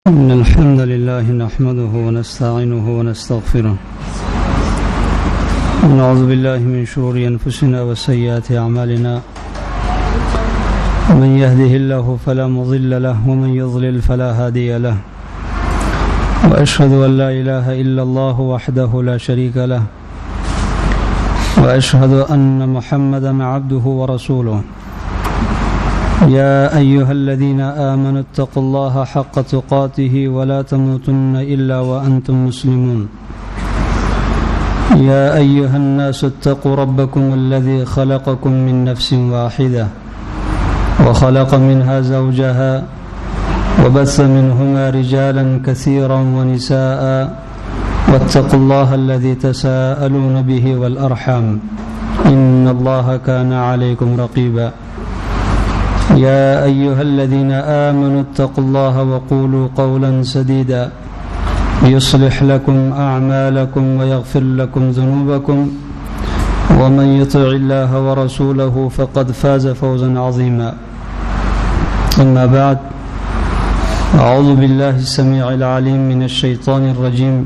إن الحمد لله نحمده ونستعينه ونستغفره ونعوذ بالله من شرور أنفسنا وسيئات أعمالنا من يهده الله فلا مضل له ومن يضلل فلا هادي له وأشهد أن لا إله إلا الله وحده لا شريك له وأشهد أن محمدا عبده ورسوله يا أيها الذين آمنوا اتقوا الله حق تقاته ولا تموتن إلا وأنتم مسلمون يا أيها الناس اتقوا ربكم الذي خلقكم من نفس واحدة وخلق منها زوجها وبث منهما رجالا كثيرا ونساء واتقوا الله الذي تساءلون به والأرحام إن الله كان عليكم رقيبا يا أيها الذين آمنوا اتقوا الله وقولوا قولا سديدا يصلح لكم أعمالكم ويغفر لكم ذنوبكم ومن يطع الله ورسوله فقد فاز فوزا عظيما أما بعد أعوذ بالله السميع العليم من الشيطان الرجيم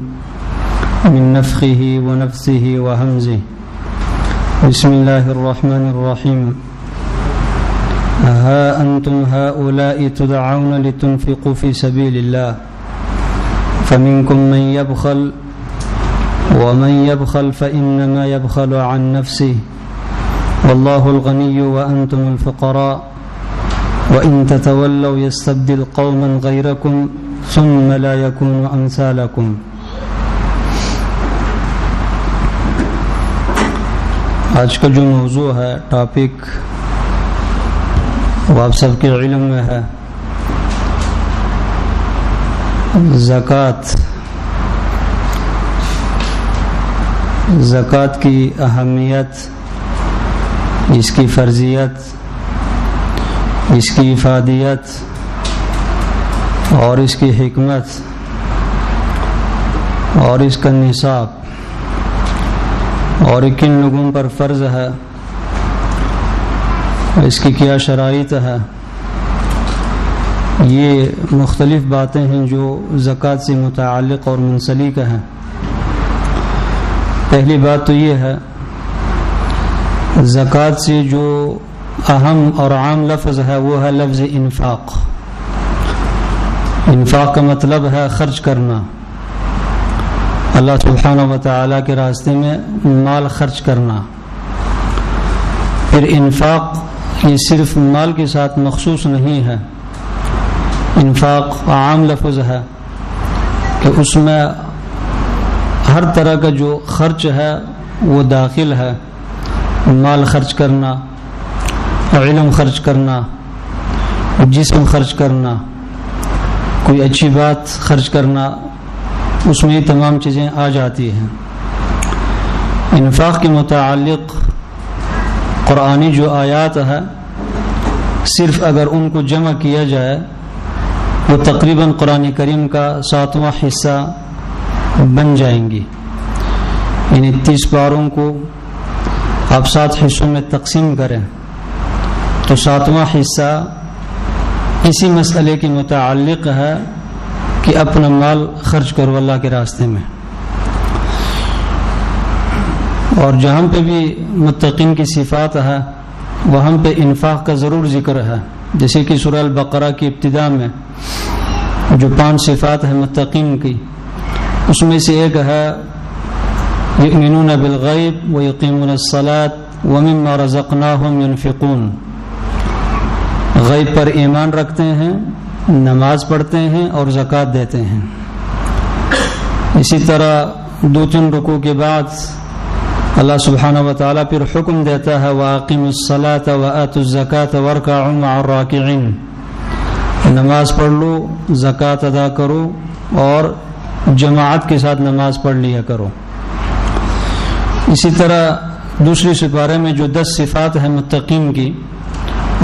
من نفخه ونفثه وهمزه بسم الله الرحمن الرحيم ها أنتم هؤلاء تدعون لتنفقوا في سبيل الله فمنكم من يبخل ومن يبخل فإنما يبخل عن نفسه والله الغني وأنتم الفقراء وإن تتولوا يستبدل قوما غيركم ثم لا يكونوا أمثالكم. آج کا جو موضوع ہے ٹاپک وہ آپ سب کے علم میں ہے، زکوٰۃ کی اہمیت، اس کی فرضیت، اس کی افادیت اور اس کی حکمت اور اس کا نصاب اور کن لوگوں پر فرض ہے، اس کی کیا شرائط ہے. یہ مختلف باتیں ہیں جو زکوٰۃ سے متعلق اور منسلک ہیں. پہلی بات تو یہ ہے، زکوٰۃ سے جو اہم اور عام لفظ ہے وہ ہے لفظ انفاق. انفاق کا مطلب ہے خرچ کرنا، اللہ سبحانہ و تعالیٰ کے راستے میں مال خرچ کرنا. پھر انفاق یہ صرف مال کے ساتھ مخصوص نہیں ہے، انفاق عام لفظ ہے کہ اس میں ہر طرح کا جو خرچ ہے وہ داخل ہے. مال خرچ کرنا، علم خرچ کرنا، جسم خرچ کرنا، کوئی اچھی بات خرچ کرنا، اس میں تمام چیزیں آ جاتی ہیں. انفاق کے متعلق قرآنی جو آیات ہے، صرف اگر ان کو جمع کیا جائے وہ تقریباً قرآن کریم کا 7واں حصہ بن جائیں گی. یعنی 30 پاروں کو آپ 7 حصوں میں تقسیم کریں تو 7واں حصہ اسی مسئلے کے متعلق ہے کہ اپنا مال خرچ کرو اللہ کے راستے میں. اور جہاں پہ بھی متقین کی صفات ہے وہاں پہ انفاق کا ضرور ذکر ہے، جیسے کہ سورہ البقرہ کی ابتدا میں جو 5 صفات ہیں متقین کی، اس میں سے ایک ہے یؤمنون بالغیب ویقیمون الصلاۃ ومما رزقناہم ينفقون. غیب پر ایمان رکھتے ہیں، نماز پڑھتے ہیں اور زکوٰۃ دیتے ہیں. اسی طرح 2-3 رکوع کے بعد اللہ سبحانہ و تعالیٰ پھر حکم دیتا ہے وَأَقِمُوا الصَّلَاةَ وَآتُوا الزَّكَاةَ وَارْكَعُوا مَعَ الرَّاكِعِينَ. نماز پڑھ لو، زکوٰۃ ادا کرو اور جماعت کے ساتھ نماز پڑھ لیا کرو. اسی طرح دوسری سپارے میں جو 10 صفات ہیں متقین کی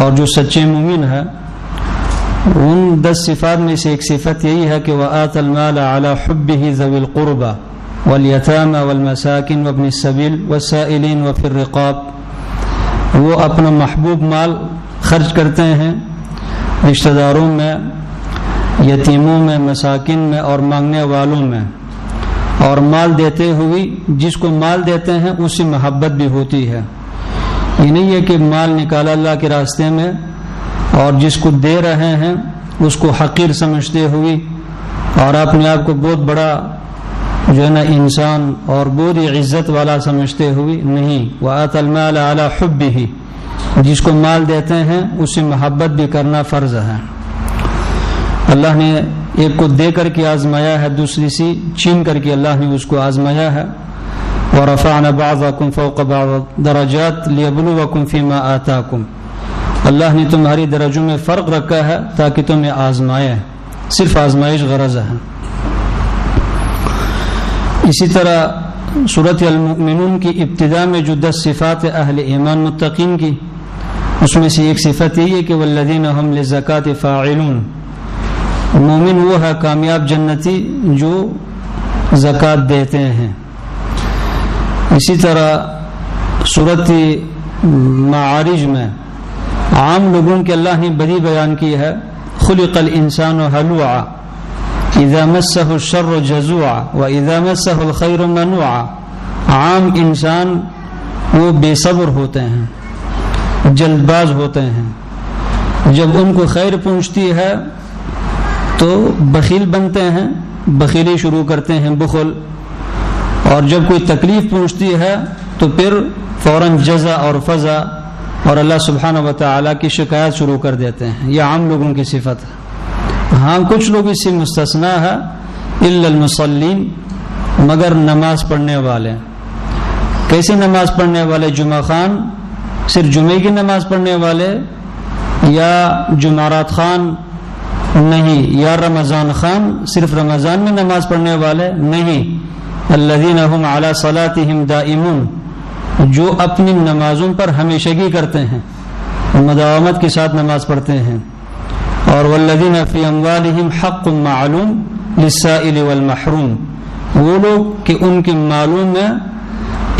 اور جو سچے مومن ہے، ان 10 صفات میں سے ایک صفت یہی ہے کہ وَآتَى الْمَالَ عَلَى حُبِّهِ ذَوِي الْقُرْبَى والیتامى والمساکین وابن السبیل والسائلین وفی الرقاب. وہ اپنا محبوب مال خرچ کرتے ہیں رشتہ داروں میں، یتیموں میں، مساکین میں اور مانگنے والوں میں، اور مال دیتے ہوئے جس کو مال دیتے ہیں اس سے محبت بھی ہوتی ہے۔ یہ نہیں ہے کہ مال نکالا اللہ کے راستے میں اور جس کو دے رہے ہیں اس کو حقیر سمجھتے ہوئے اور اپنے آپ کو بہت بڑا جو ہے نا انسان اور بہت ہی عزت والا سمجھتے ہوئے نہیں۔ وَآتَى الْمَالَ عَلَى حُبِّهِ، جس کو مال دیتے ہیں اس سے محبت بھی کرنا فرض ہے۔ اللہ نے ایک کو دے کر کے آزمایا ہے، دوسری سی چھین کر کے اللہ نے اس کو آزمایا ہے۔ وَرَفَعْنَا بَعْضَكُمْ فَوْقَ بَعْضٍ دَرَجَاتٍ لِيَبْلُوَكُمْ فِي مَا آتَاكُمْ، اللہ نے تمہاری درجوں میں فرق رکھا ہے تاکہ تمہیں آزمائے، صرف آزمائش غرض ہے۔ اسی طرح سورۃ المؤمنون کی ابتدا میں جو 10 صفات اہل ایمان متقین کی، اس میں سے ایک صفت یہی ہے کہ والذین هم للزکاة فاعلون، مومن وہ ہے کامیاب جنتی جو زکوٰۃ دیتے ہیں۔ اسی طرح سورۃ معارج میں عام لوگوں کے اللہ نے بدی بیان کی ہے، خلق الانسان ہلوعا اذا مسه الشر جزوعا واذا مسه الخير منوعا، عام انسان وہ بے صبر ہوتے ہیں، جلد باز ہوتے ہیں، جب ان کو خیر پہنچتی ہے تو بخیل بنتے ہیں، بخیلی شروع کرتے ہیں، بخل، اور جب کوئی تکلیف پہنچتی ہے تو پھر فوراً جزع اور فزع اور اللہ سبحانہ و تعالیٰ کی شکایت شروع کر دیتے ہیں۔ یہ عام لوگوں کی صفت ہے۔ ہاں کچھ لوگ اس سے مستثنا ہے، الا المصلین، مگر نماز پڑھنے والے۔ کیسے نماز پڑھنے والے؟ جمعہ خان، صرف جمعے کی نماز پڑھنے والے، یا جمعرات خان نہیں، یا رمضان خان، صرف رمضان میں نماز پڑھنے والے نہیں۔ الذین هم علی صلاتهم دائمون، جو اپنی نمازوں پر ہمیشگی کرتے ہیں، مداومت کے ساتھ نماز پڑھتے ہیں۔ اور والذین فی اموالہم حق معلوم للسائل والمحروم، وہ لوگ کہ ان کے مالوں میں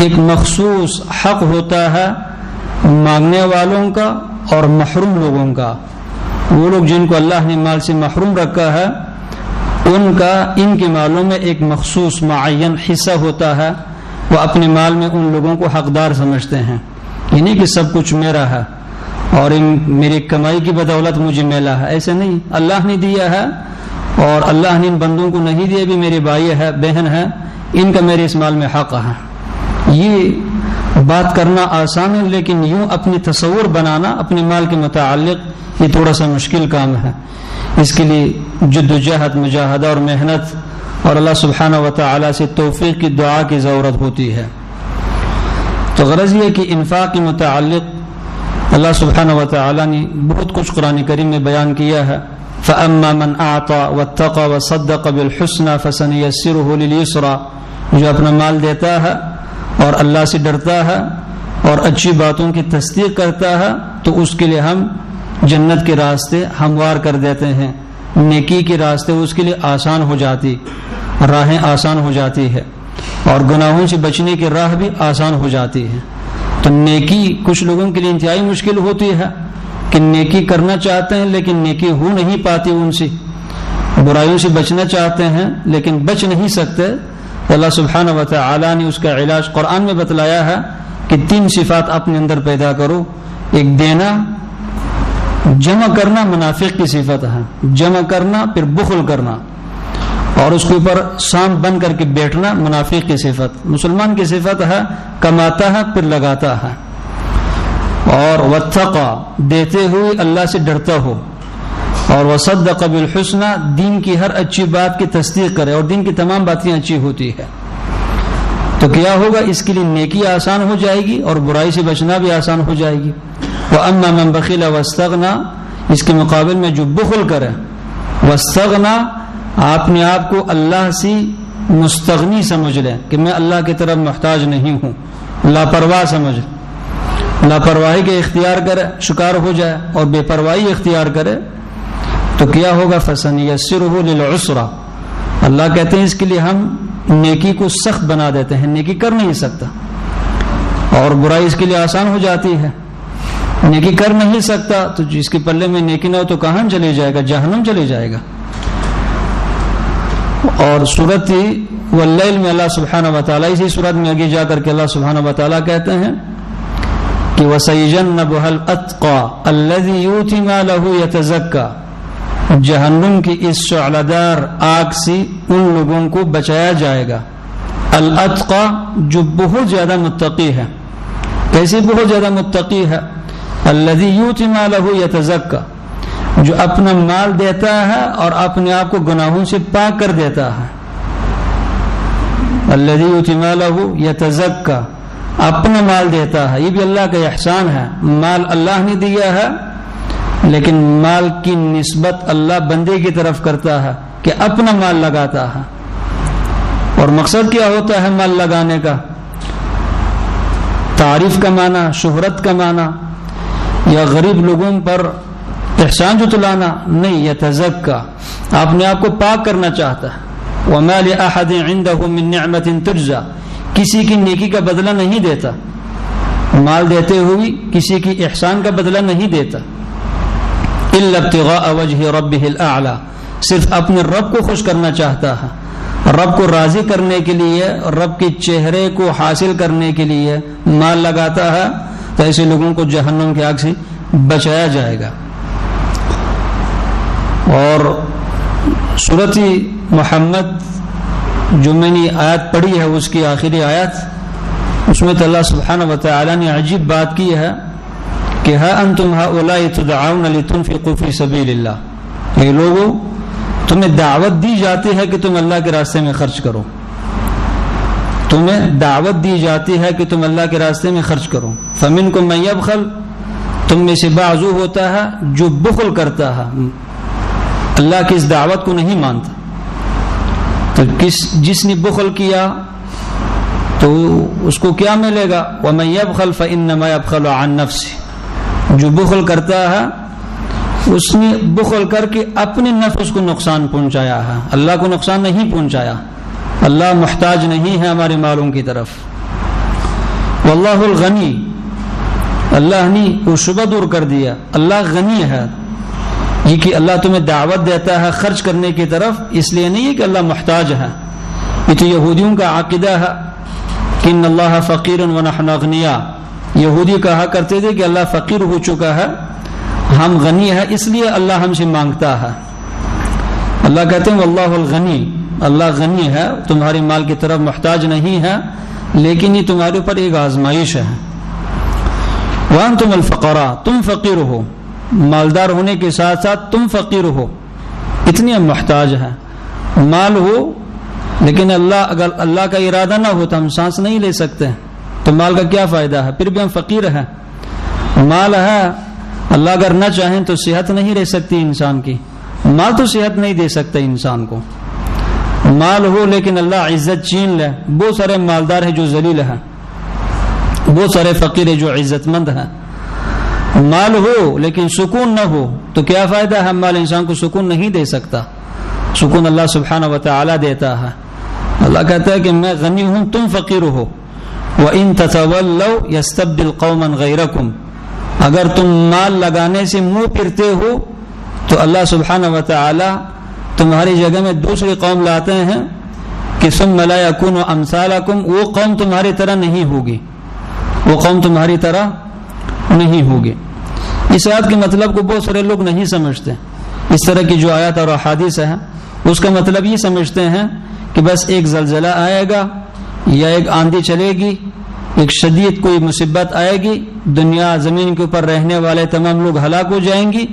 ایک مخصوص حق ہوتا ہے مانگنے والوں کا اور محروم لوگوں کا۔ وہ لوگ جن کو اللہ نے مال سے محروم رکھا ہے ان کا ان کے مالوں میں ایک مخصوص معین حصہ ہوتا ہے، وہ اپنے مال میں ان لوگوں کو حقدار سمجھتے ہیں۔ یہ نہیں کہ سب کچھ میرا ہے اور میری کمائی کی بدولت مجھے ملا ہے، ایسے نہیں، اللہ نے دیا ہے اور اللہ نے ان بندوں کو نہیں دیا بھی میرے بھائی ہے، بہن ہے، ان کا میرے اس مال میں حق ہے۔ یہ بات کرنا آسان ہے، لیکن یوں اپنی تصور بنانا اپنے مال کے متعلق یہ تھوڑا سا مشکل کام ہے۔ اس کے لیے جد و جہد، مجاہدہ اور محنت اور اللہ سبحانہ و تعالی سے توفیق کی دعا کی ضرورت ہوتی ہے۔ تو غرض یہ کہ انفاق کے متعلق اللہ سبحانہ و تعالی نے بہت کچھ قرآن کریم میں بیان کیا ہے۔ فَأَمَّا مَنْ أَعْطَى وَاتَّقَى وَصَدَّقَ بِالْحُسْنَى فَسَنُيَسِّرُهُ لِلْيُسْرَى، جو اپنا مال دیتا ہے اور اللہ سے ڈرتا ہے اور اچھی باتوں کی تصدیق کرتا ہے تو اس کے لیے ہم جنت کے راستے ہموار کر دیتے ہیں، نیکی کے راستے اس کے لیے آسان ہو جاتی، راہیں آسان ہو جاتی ہے، اور گناہوں سے بچنے کی راہ بھی آسان ہو جاتی ہے۔ تو نیکی کچھ لوگوں کے لیے انتہائی مشکل ہوتی ہے کہ نیکی کرنا چاہتے ہیں لیکن نیکی ہو نہیں پاتی، ان سے برائیوں سے بچنا چاہتے ہیں لیکن بچ نہیں سکتے۔ اللہ سبحانہ و تعالی نے اس کا علاج قرآن میں بتلایا ہے کہ 3 صفات اپنے اندر پیدا کرو۔ ایک دینا، جمع کرنا منافق کی صفت ہے، جمع کرنا، پھر بخل کرنا اور اس کے اوپر سام بن کر کے بیٹھنا منافق کی صفت۔ مسلمان کی صفت ہے کماتا ہے پھر لگاتا ہے، اور واتقا، دیتے ہوئے اللہ سے ڈرتا ہو، اور وصدق بالحسنى، دین کی ہر اچھی بات کی تصدیق کرے، اور دین کی تمام باتیں اچھی ہوتی ہے۔ تو کیا ہوگا؟ اس کے لیے نیکی آسان ہو جائے گی اور برائی سے بچنا بھی آسان ہو جائے گی۔ وَأَمَّا مَنْ بَخِلَ وَاسْتَغْنَى، اس کے مقابل میں جو بخل کرے، واستغنى، اپنے آپ کو اللہ سے مستغنی سمجھ لے کہ میں اللہ کی طرف محتاج نہیں ہوں، لاپرواہ سمجھ، لاپرواہی کے اختیار کرے، شکار ہو جائے اور بے پرواہی اختیار کرے تو کیا ہوگا؟ فَسَنُيَسِّرُهُ لِلْعُسْرَى، اللہ کہتے ہیں اس کے لیے ہم نیکی کو سخت بنا دیتے ہیں، نیکی کر نہیں سکتا، اور برائی اس کے لیے آسان ہو جاتی ہے۔ نیکی کر نہیں سکتا تو جس کے پلے میں نیکی نہ ہو تو کہاں چلے جائے گا؟ جہنم چلے جائے گا۔ اور سورت واللیل میں اللہ سبحانہ و تعالیٰ اسی سورت میں آگے جا کر کے اللہ سبحانہ و تعالیٰ کہتے ہیں کہ وَسَيَجَنَّبُهَا الْأَتْقَى الَّذِي يُؤْتِي مَالَهُ يَتَزَكَّى، جہنم کی اس شعلہ دار آگ سے ان لوگوں کو بچایا جائے گا. الاتقا جو بہت زیادہ متقی ہے. کیسے بہت زیادہ متقی ہے؟ الذی یؤتی مالہ یتزکا، جو اپنا مال دیتا ہے اور اپنے آپ کو گناہوں سے پاک کر دیتا ہے. الذی یؤتی مالہ یتزکا، اپنا مال دیتا ہے. یہ بھی اللہ کا احسان ہے. مال اللہ نے دیا ہے لیکن مال کی نسبت اللہ بندے کی طرف کرتا ہے کہ اپنا مال لگاتا ہے. اور مقصد کیا ہوتا ہے مال لگانے کا؟ تعریف کا معنی، شہرت کا معنی، یا غریب لوگوں پر احسان جتلانا نہیں. یتزکا، اپنے آپ کو پاک کرنا چاہتا ہے. وَمَا لِأَحَدٍ عِنْدَهُ مِن نِعْمَةٍ تُجْزَى، کسی کی نیکی کا بدلہ نہیں دیتا. مال دیتے ہوئے کسی کی احسان کا بدلہ نہیں دیتا. إِلَّا ابْتِغَاءَ وَجْهِ رَبِّهِ الْأَعْلَى، صرف اپنے رب کو خوش کرنا چاہتا ہے، رب کو راضی کرنے کے لیے، رب کے چہرے کو حاصل کرنے کے لیے مال لگاتا ہے. تو ایسے لوگوں کو جہنم کی آگ سے بچایا جائے گا. اور سورۃ محمد جو میں نے آیت پڑھی ہے اس کی آخری آیت، اس میں تو اللہ سبحانہ و تعالی نے عجیب بات کی ہے کہ ہا انتم ہؤلاء تدعون لتنفقوا فی سبیل اللہ، یہ لوگوں تمہیں دعوت دی جاتی ہے کہ تم اللہ کے راستے میں خرچ کرو. تمہیں دعوت دی جاتی ہے کہ تم اللہ کے راستے میں خرچ کرو. فمنکم من یبخل، تم میں سے بعضو ہوتا ہے جو بخل کرتا ہے، اللہ کی اس دعوت کو نہیں مانتا. تو جس نے بخل کیا تو اس کو کیا ملے گا؟ ومن یبخل فانما یبخل عن نفسه، جو بخل کرتا ہے اس نے بخل کر کے اپنے نفس کو نقصان پہنچایا ہے، اللہ کو نقصان نہیں پہنچایا. اللہ محتاج نہیں ہے ہمارے مالوں کی طرف. واللہ الغنی، اللہ نے وہ شبہ دور کر دیا، اللہ غنی ہے. یہ کہ اللہ تمہیں دعوت دیتا ہے خرچ کرنے کی طرف، اس لیے نہیں ہے کہ اللہ محتاج ہے. یہ تو یہودیوں کا عقیدہ ہے کہ ان اللہ فقیر ونحن اغنیاء. یہودی کہا کرتے تھے کہ اللہ فقیر ہو چکا ہے، ہم غنی ہے، اس لیے اللہ ہم سے مانگتا ہے. اللہ کہتے ہیں واللہ الغنی، اللہ غنی ہے، تمہارے مال کی طرف محتاج نہیں ہے، لیکن یہ تمہارے اوپر ایک آزمائش ہے. وانتم الفقراء، تم فقیر ہو، مالدار ہونے کے ساتھ ساتھ تم فقیر ہو، اتنے محتاج ہیں. مال ہو لیکن اگر اللہ کا ارادہ نہ ہو تو ہم سانس نہیں لے سکتے، تو مال کا کیا فائدہ ہے؟ پھر بھی ہم فقیر ہیں. مال ہے، اللہ اگر نہ چاہیں تو صحت نہیں رہ سکتی انسان کی. مال تو صحت نہیں دے سکتا انسان کو. مال ہو لیکن اللہ عزت چھین لے. بہت سارے مالدار ہیں جو ذلیل ہیں، بہت سارے فقیر ہیں جو عزت مند ہیں. مال ہو لیکن سکون نہ ہو تو کیا فائدہ ہے؟ مال انسان کو سکون نہیں دے سکتا. سکون اللہ سبحانہ و تعالی دیتا ہے. اللہ کہتا ہے کہ میں غنی ہوں، تم فقیر ہو. وَإِن تَتَوَلَّوْا يَسْتَبْدِلْ قَوْمًا غَيْرَكُمْ، اگر تم مال لگانے سے منہ پھرتے ہو تو اللہ سبحانہ و تعالی تمہاری جگہ میں دوسری قوم لاتے ہیں کہ ثُمَّ لَا يَكُونُ أَمْثَالَكُمْ، وہ قوم تمہاری طرح نہیں ہوگی، وہ قوم تمہاری طرح نہیں ہوگی. اس آیت کے مطلب کو بہت سارے لوگ نہیں سمجھتے. اس طرح کی جو آیات اور احادیث ہیں اس کا مطلب یہ سمجھتے ہیں کہ بس ایک زلزلہ آئے گا یا ایک آندھی چلے گی، ایک شدید کوئی مصیبت آئے گی، دنیا زمین کے اوپر رہنے والے تمام لوگ ہلاک ہو جائیں گی،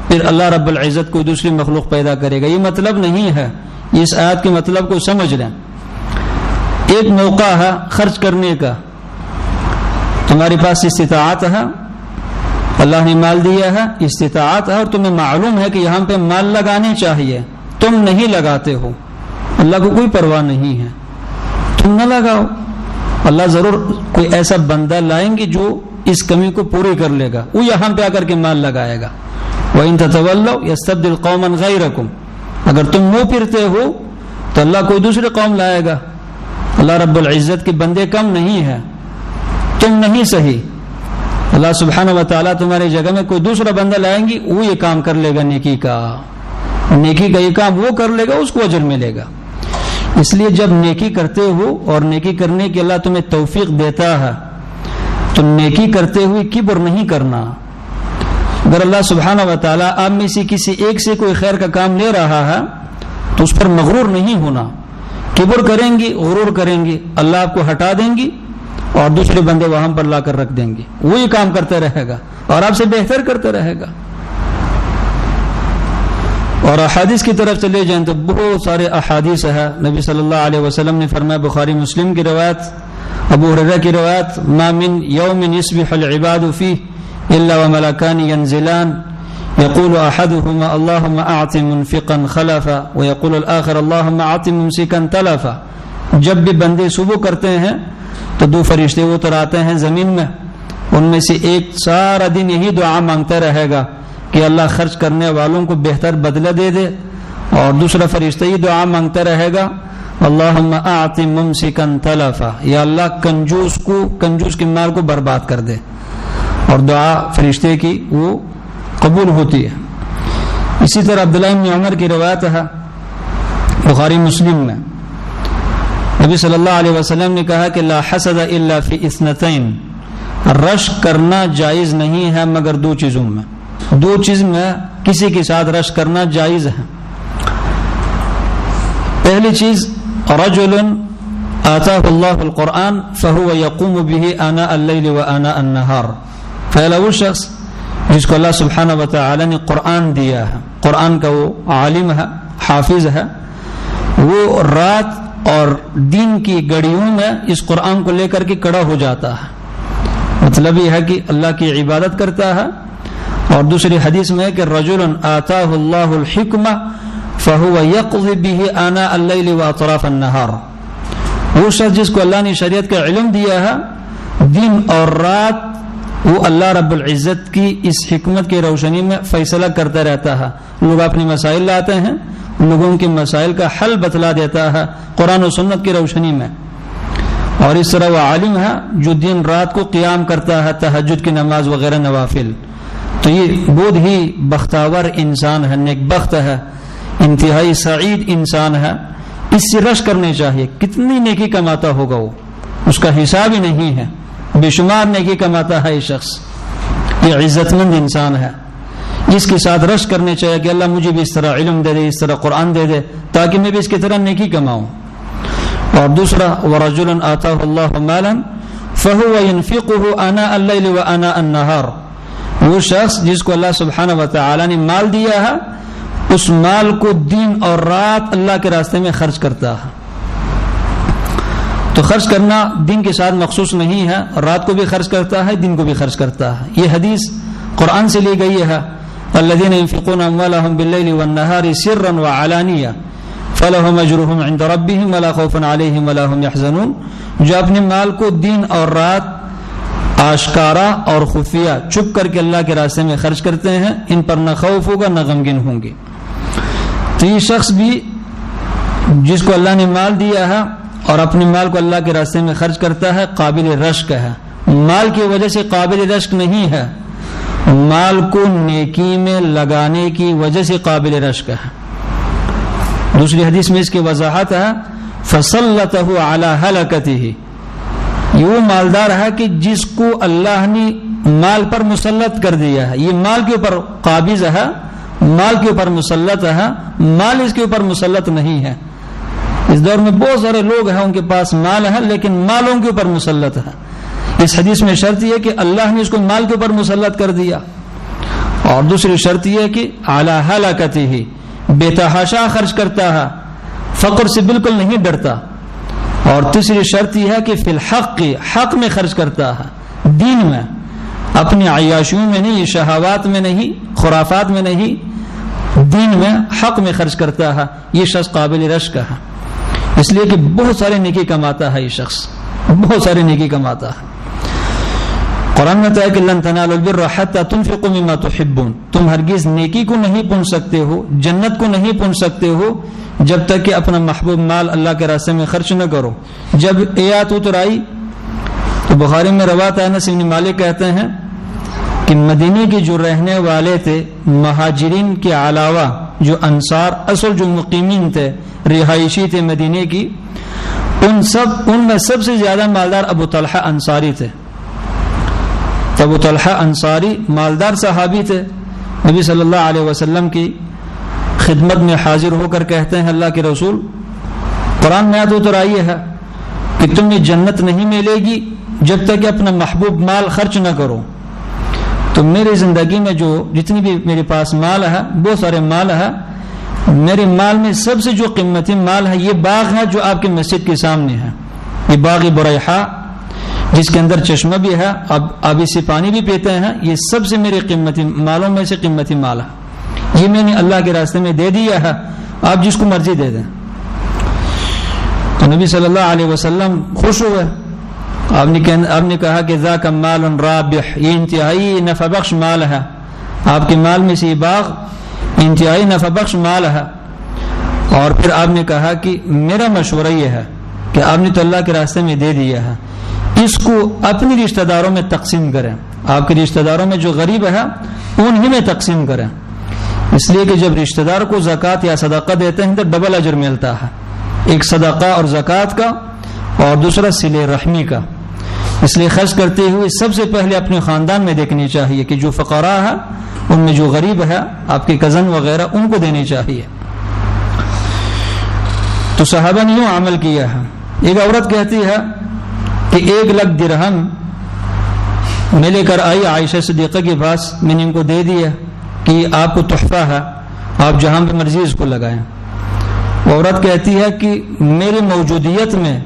پھر اللہ رب العزت کوئی دوسری مخلوق پیدا کرے گا. یہ مطلب نہیں ہے. اس آیت کے مطلب کو سمجھ لیں. ایک موقع ہے خرچ کرنے کا، تمہارے پاس استطاعت ہے، اللہ نے مال دیا ہے، استطاعت ہے، اور تمہیں معلوم ہے کہ یہاں پہ مال لگانے چاہیے، تم نہیں لگاتے ہو. اللہ کو کوئی پرواہ نہیں ہے، تم نہ لگاؤ. اللہ ضرور کوئی ایسا بندہ لائیں گے جو اس کمی کو پوری کر لے گا، وہ یہاں پہ آ کر کے مال لگائے گا. وَإِن تَتَوَلَّوْا يَسْتَبْدِلْ قَوْمًا غَيْرَكُمْ، اگر تم منہ پھرتے ہو تو اللہ کوئی دوسری قوم لائے گا. اللہ رب العزت کے بندے کم نہیں ہے، تم نہیں صحیح. اللہ سبحانہ و تعالیٰ تمہاری جگہ میں کوئی دوسرا بندہ لائیں گی، وہ یہ کام کر لے گا، نیکی کا یہ کام وہ کر لے گا، اس کو اجر ملے گا. اس لیے جب نیکی کرتے ہو اور نیکی کرنے کی اللہ تمہیں توفیق دیتا ہے تو نیکی کرتے ہوئے کبر نہیں کرنا. اگر اللہ سبحانہ و تعالیٰ آپ میں سے کسی ایک سے کوئی خیر کا کام لے رہا ہے تو اس پر مغرور نہیں ہونا. کبر کریں گی، غرور کریں گی، اللہ آپ کو ہٹا دیں گی اور دوسرے بندے وہاں پر لا کر رکھ دیں گے. وہی کام کرتا رہے گا اور آپ سے بہتر کرتا رہے گا. اور احادیث کی طرف چلے جائیں تو بہت سارے احادیث ہے. نبی صلی اللہ علیہ وسلم نے فرمایا، بخاری مسلم کی روایت، ابو ہریرہ کی روایت، ما من یوم یصبح العباد فیہ الا وملکان ینزلان یقول احدهما اللهم اعط منفقا خلفا ويقول الاخر اللهم اعط ممسكا تلفا. جب بھی بندے صبح کرتے ہیں تو دو فرشتے اتر آتے ہیں زمین میں، ان میں سے ایک سارا دن یہی دعا مانگتا رہے گا کہ اللہ خرچ کرنے والوں کو بہتر بدلہ دے دے، اور دوسرا فرشتہ یہ دعا مانگتا رہے گا اللہم اعط ممسکا تلفا، یا اللہ کنجوس کے مال کو برباد کر دے. اور دعا فرشتے کی وہ قبول ہوتی ہے. اسی طرح عبداللہ بن عمر کی روایت ہے بخاری مسلم میں، نبی صلی اللہ علیہ وسلم نے کہا کہ لا حسد الا فی اثنتین، رشک کرنا جائز نہیں ہے مگر دو چیزوں میں. دو چیز میں کسی کے ساتھ رشک کرنا جائز ہے. پہلی چیز رجل آتاہ اللہ القرآن فہو یقوم به آناء اللیل و آناء النہار. پہلا وہ شخص جس کو اللہ سبحانہ و تعالی نے قرآن دیا ہے، قرآن کا وہ عالم ہے، حافظ ہے، وہ رات اور دن کی گھڑیوں میں اس قرآن کو لے کر کے کھڑا ہو جاتا ہے. مطلب یہ ہے کہ اللہ کی عبادت کرتا ہے. اور دوسری حدیث میں ہے کہ رجل آتاہ اللہ الحکمہ فہو یقضی بہ آناء اللیل و اطراف النہار. وہ شخص جس کو اللہ نے شریعت کا علم دیا ہے، دن اور رات وہ اللہ رب العزت کی اس حکمت کی روشنی میں فیصلہ کرتا رہتا ہے. لوگ اپنے مسائل لاتے ہیں، لوگوں کے مسائل کا حل بتلا دیتا ہے قرآن و سنت کی روشنی میں. اور اس طرح وہ عالم ہے جو دن رات کو قیام کرتا ہے، تہجد کی نماز وغیرہ نوافل. تو یہ بہت ہی بختاور انسان ہے، نیک بخت ہے، انتہائی سعید انسان ہے. اس سے رشک کرنے چاہیے. کتنی نیکی کماتا ہوگا وہ، اس کا حساب ہی نہیں ہے. بے شمار نیکی کماتا ہے یہ شخص. یہ عزت مند انسان ہے. اس کے ساتھ رشک کرنے چاہیے کہ اللہ مجھے بھی اس طرح علم دے دے، اس طرح قرآن دے دے، تاکہ میں بھی اس کی طرح نیکی کماؤں. اور دوسرا وَرَجُلٌ آتَاهُ اللَّهُ مَالًا فَهُوَ يُنْفِقُهُ آنَاءَ اللَّيْلِ وَآنَاءَ النَّهَارِ. وہ شخص جس کو اللہ سبحانہ و تعالی نے مال دیا ہے، اس مال کو دن اور رات اللہ کے راستے میں خرچ کرتا ہے. تو خرچ کرنا دن کے ساتھ مخصوص نہیں ہے، رات کو بھی خرچ کرتا ہے، دن کو بھی خرچ کرتا ہے. یہ حدیث قرآن سے لی گئی ہے. الذين ينفقون اموالهم بالليل والنهار سرا وعلانية فلهم اجرهم عند ربهم ولا خوف عليهم ولا هم يحزنون. جو اپنے مال کو دن اور رات آشکارا اور خفیہ چھپ کر کے اللہ کے راستے میں خرچ کرتے ہیں، ان پر نہ خوف ہوگا نہ غمگین ہوں گے. تو یہ شخص بھی جس کو اللہ نے مال دیا ہے اور اپنے مال کو اللہ کے راستے میں خرچ کرتا ہے، قابل رشک ہے. مال کی وجہ سے قابل رشک نہیں ہے، مال کو نیکی میں لگانے کی وجہ سے قابل رشک ہے. دوسری حدیث میں اس کی وضاحت ہے فَسَلَّتَهُ عَلَى هَلَكَتِهِ. یہ وہ مالدار ہے کہ جس کو اللہ نے مال پر مسلط کر دیا ہے. یہ مال کے اوپر قابض ہے، مال کے اوپر مسلط ہے، مال اس کے اوپر مسلط نہیں ہے. اس دور میں بہت سارے لوگ ہیں ان کے پاس مال ہے لیکن مالوں کے اوپر مسلط ہے. اس حدیث میں شرط یہ ہے کہ اللہ نے اس کو مال کے اوپر مسلط کر دیا. اور دوسری شرط یہ ہے کہ اعلی ہلاکتہ، بے تحاشا خرچ کرتا ہے، فقر سے بالکل نہیں ڈرتا. اور تیسری شرط یہ ہے کہ فی الحق، حق میں خرچ کرتا ہے، دین میں، اپنی عیاشیوں میں نہیں، شہوات میں نہیں، خرافات میں نہیں، دین میں حق میں خرچ کرتا ہے. یہ شخص قابل رشک ہے، اس لیے کہ بہت سارے نیکی کماتا ہے. یہ شخص بہت سارے نیکی کماتا ہے. قرآن میں کہا ہے کہ لن تنالوا البر حتى تنفقوا مما تحبون. تم ہرگز نیکی کو نہیں پہنچ سکتے ہو، جنت کو نہیں پہنچ سکتے ہو جب تک کہ اپنا محبوب مال اللہ کے راستے میں خرچ نہ کرو. جب آیات اتر آئی تو بخاری میں روایت ہے، انس بن مالک کہتے ہیں کہ مدینے کے جو رہنے والے تھے، مہاجرین کے علاوہ جو انصار اصل جو مقیمین تھے، رہائشی تھے مدینے کی، ان میں سب سے زیادہ مالدار ابو طلحہ انصاری تھے۔ ابو طلحہ انصاری مالدار صحابی تھے، نبی صلی اللہ علیہ وسلم کی خدمت میں حاضر ہو کر کہتے ہیں اللہ کے رسول، قرآن میں آیت اتر آئی ہے کہ تمہیں جنت نہیں ملے گی جب تک کہ اپنا محبوب مال خرچ نہ کرو۔ تو میری زندگی میں جو جتنی بھی میرے پاس مال ہے، بہت سارے مال ہے، میرے مال میں سب سے جو قیمتی مال ہے یہ باغ ہے جو آپ کی مسجد کے سامنے ہے، یہ باغ بریحہ جس کے اندر چشمہ بھی ہے، آپ اس سے پانی بھی پیتے ہیں، یہ سب سے میرے قیمتی مالوں میں سے قیمتی مال ہے، یہ میں نے اللہ کے راستے میں دے دیا ہے، آپ جس کو مرضی دے دیں۔ تو نبی صلی اللہ علیہ وسلم خوش ہوئے، آپ نے کہا کہ ذاک مال رابح، یہ انتہائی نفع بخش مال ہے، آپ کے مال میں سے یہ باغ انتہائی نفع بخش مال ہے۔ اور پھر آپ نے کہا کہ میرا مشورہ یہ ہے کہ آپ نے تو اللہ کے راستے میں دے دیا ہے، اس کو اپنی رشتہ داروں میں تقسیم کریں، آپ کے رشتہ داروں میں جو غریب ہے انہی میں تقسیم کریں، اس لیے کہ جب رشتہ دار کو زکوٰۃ یا صدقہ دیتے ہیں تو ڈبل اجر ملتا ہے، ایک صدقہ اور زکوٰۃ کا اور دوسرا صلہ رحمی کا۔ اس لیے خرچ کرتے ہوئے سب سے پہلے اپنے خاندان میں دیکھنی چاہیے کہ جو فقراء ہے ان میں جو غریب ہے، آپ کے کزن وغیرہ، ان کو دینی چاہیے۔ تو صحابہ نے یوں عمل کیا ہے۔ ایک عورت کہتی ہے کہ 1,00,000 درہم میں لے کر آئی عائشہ صدیقہ کے پاس، میں نے ان کو دے دیا کہ آپ کو تحفہ ہے، آپ جہاں پہ مرضی اس کو لگائیں۔ وہ عورت کہتی ہے کہ میری موجودیت میں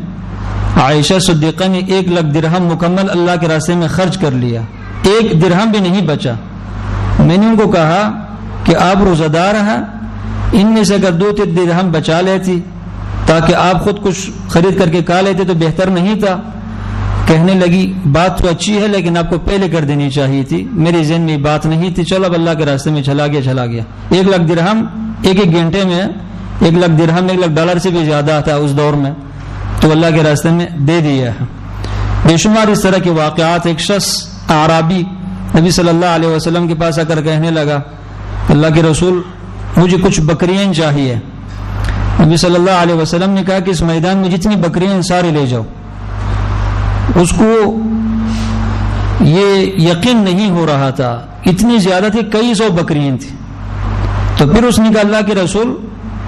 عائشہ صدیقہ نے 1,00,000 درہم مکمل اللہ کے راستے میں خرچ کر لیا، 1 درہم بھی نہیں بچا۔ میں نے ان کو کہا کہ آپ روزہ دار ہیں، ان میں سے اگر 2-3 درہم بچا لیتی تاکہ آپ خود کچھ خرید کر کے کھا لیتے تو بہتر نہیں تھا؟ کہنے لگی بات تو اچھی ہے لیکن آپ کو پہلے کر دینی چاہیے تھی، میرے ذہن میں بات نہیں تھی، چلو اب اللہ کے راستے میں چلا گیا۔ 1,00,000 درہم ایک گھنٹے میں 1,00,000 درہم $1,00,000 سے بھی زیادہ تھا اس دور میں، تو اللہ کے راستے میں دے دیا ہے۔ بے شمار اس طرح کے واقعات۔ ایک شخص اعرابی نبی صلی اللہ علیہ وسلم کے پاس آ کر کہنے لگا اللہ کے رسول مجھے کچھ بکریاں چاہیے۔ نبی صلی اللہ علیہ وسلم نے کہا کہ اس میدان میں جتنی بکریاں سارے لے جاؤ۔ اس کو یہ یقین نہیں ہو رہا تھا، اتنی زیادہ تھی، کئی سو بکریاں تھیں۔ تو پھر اس نے کہا اللہ کے رسول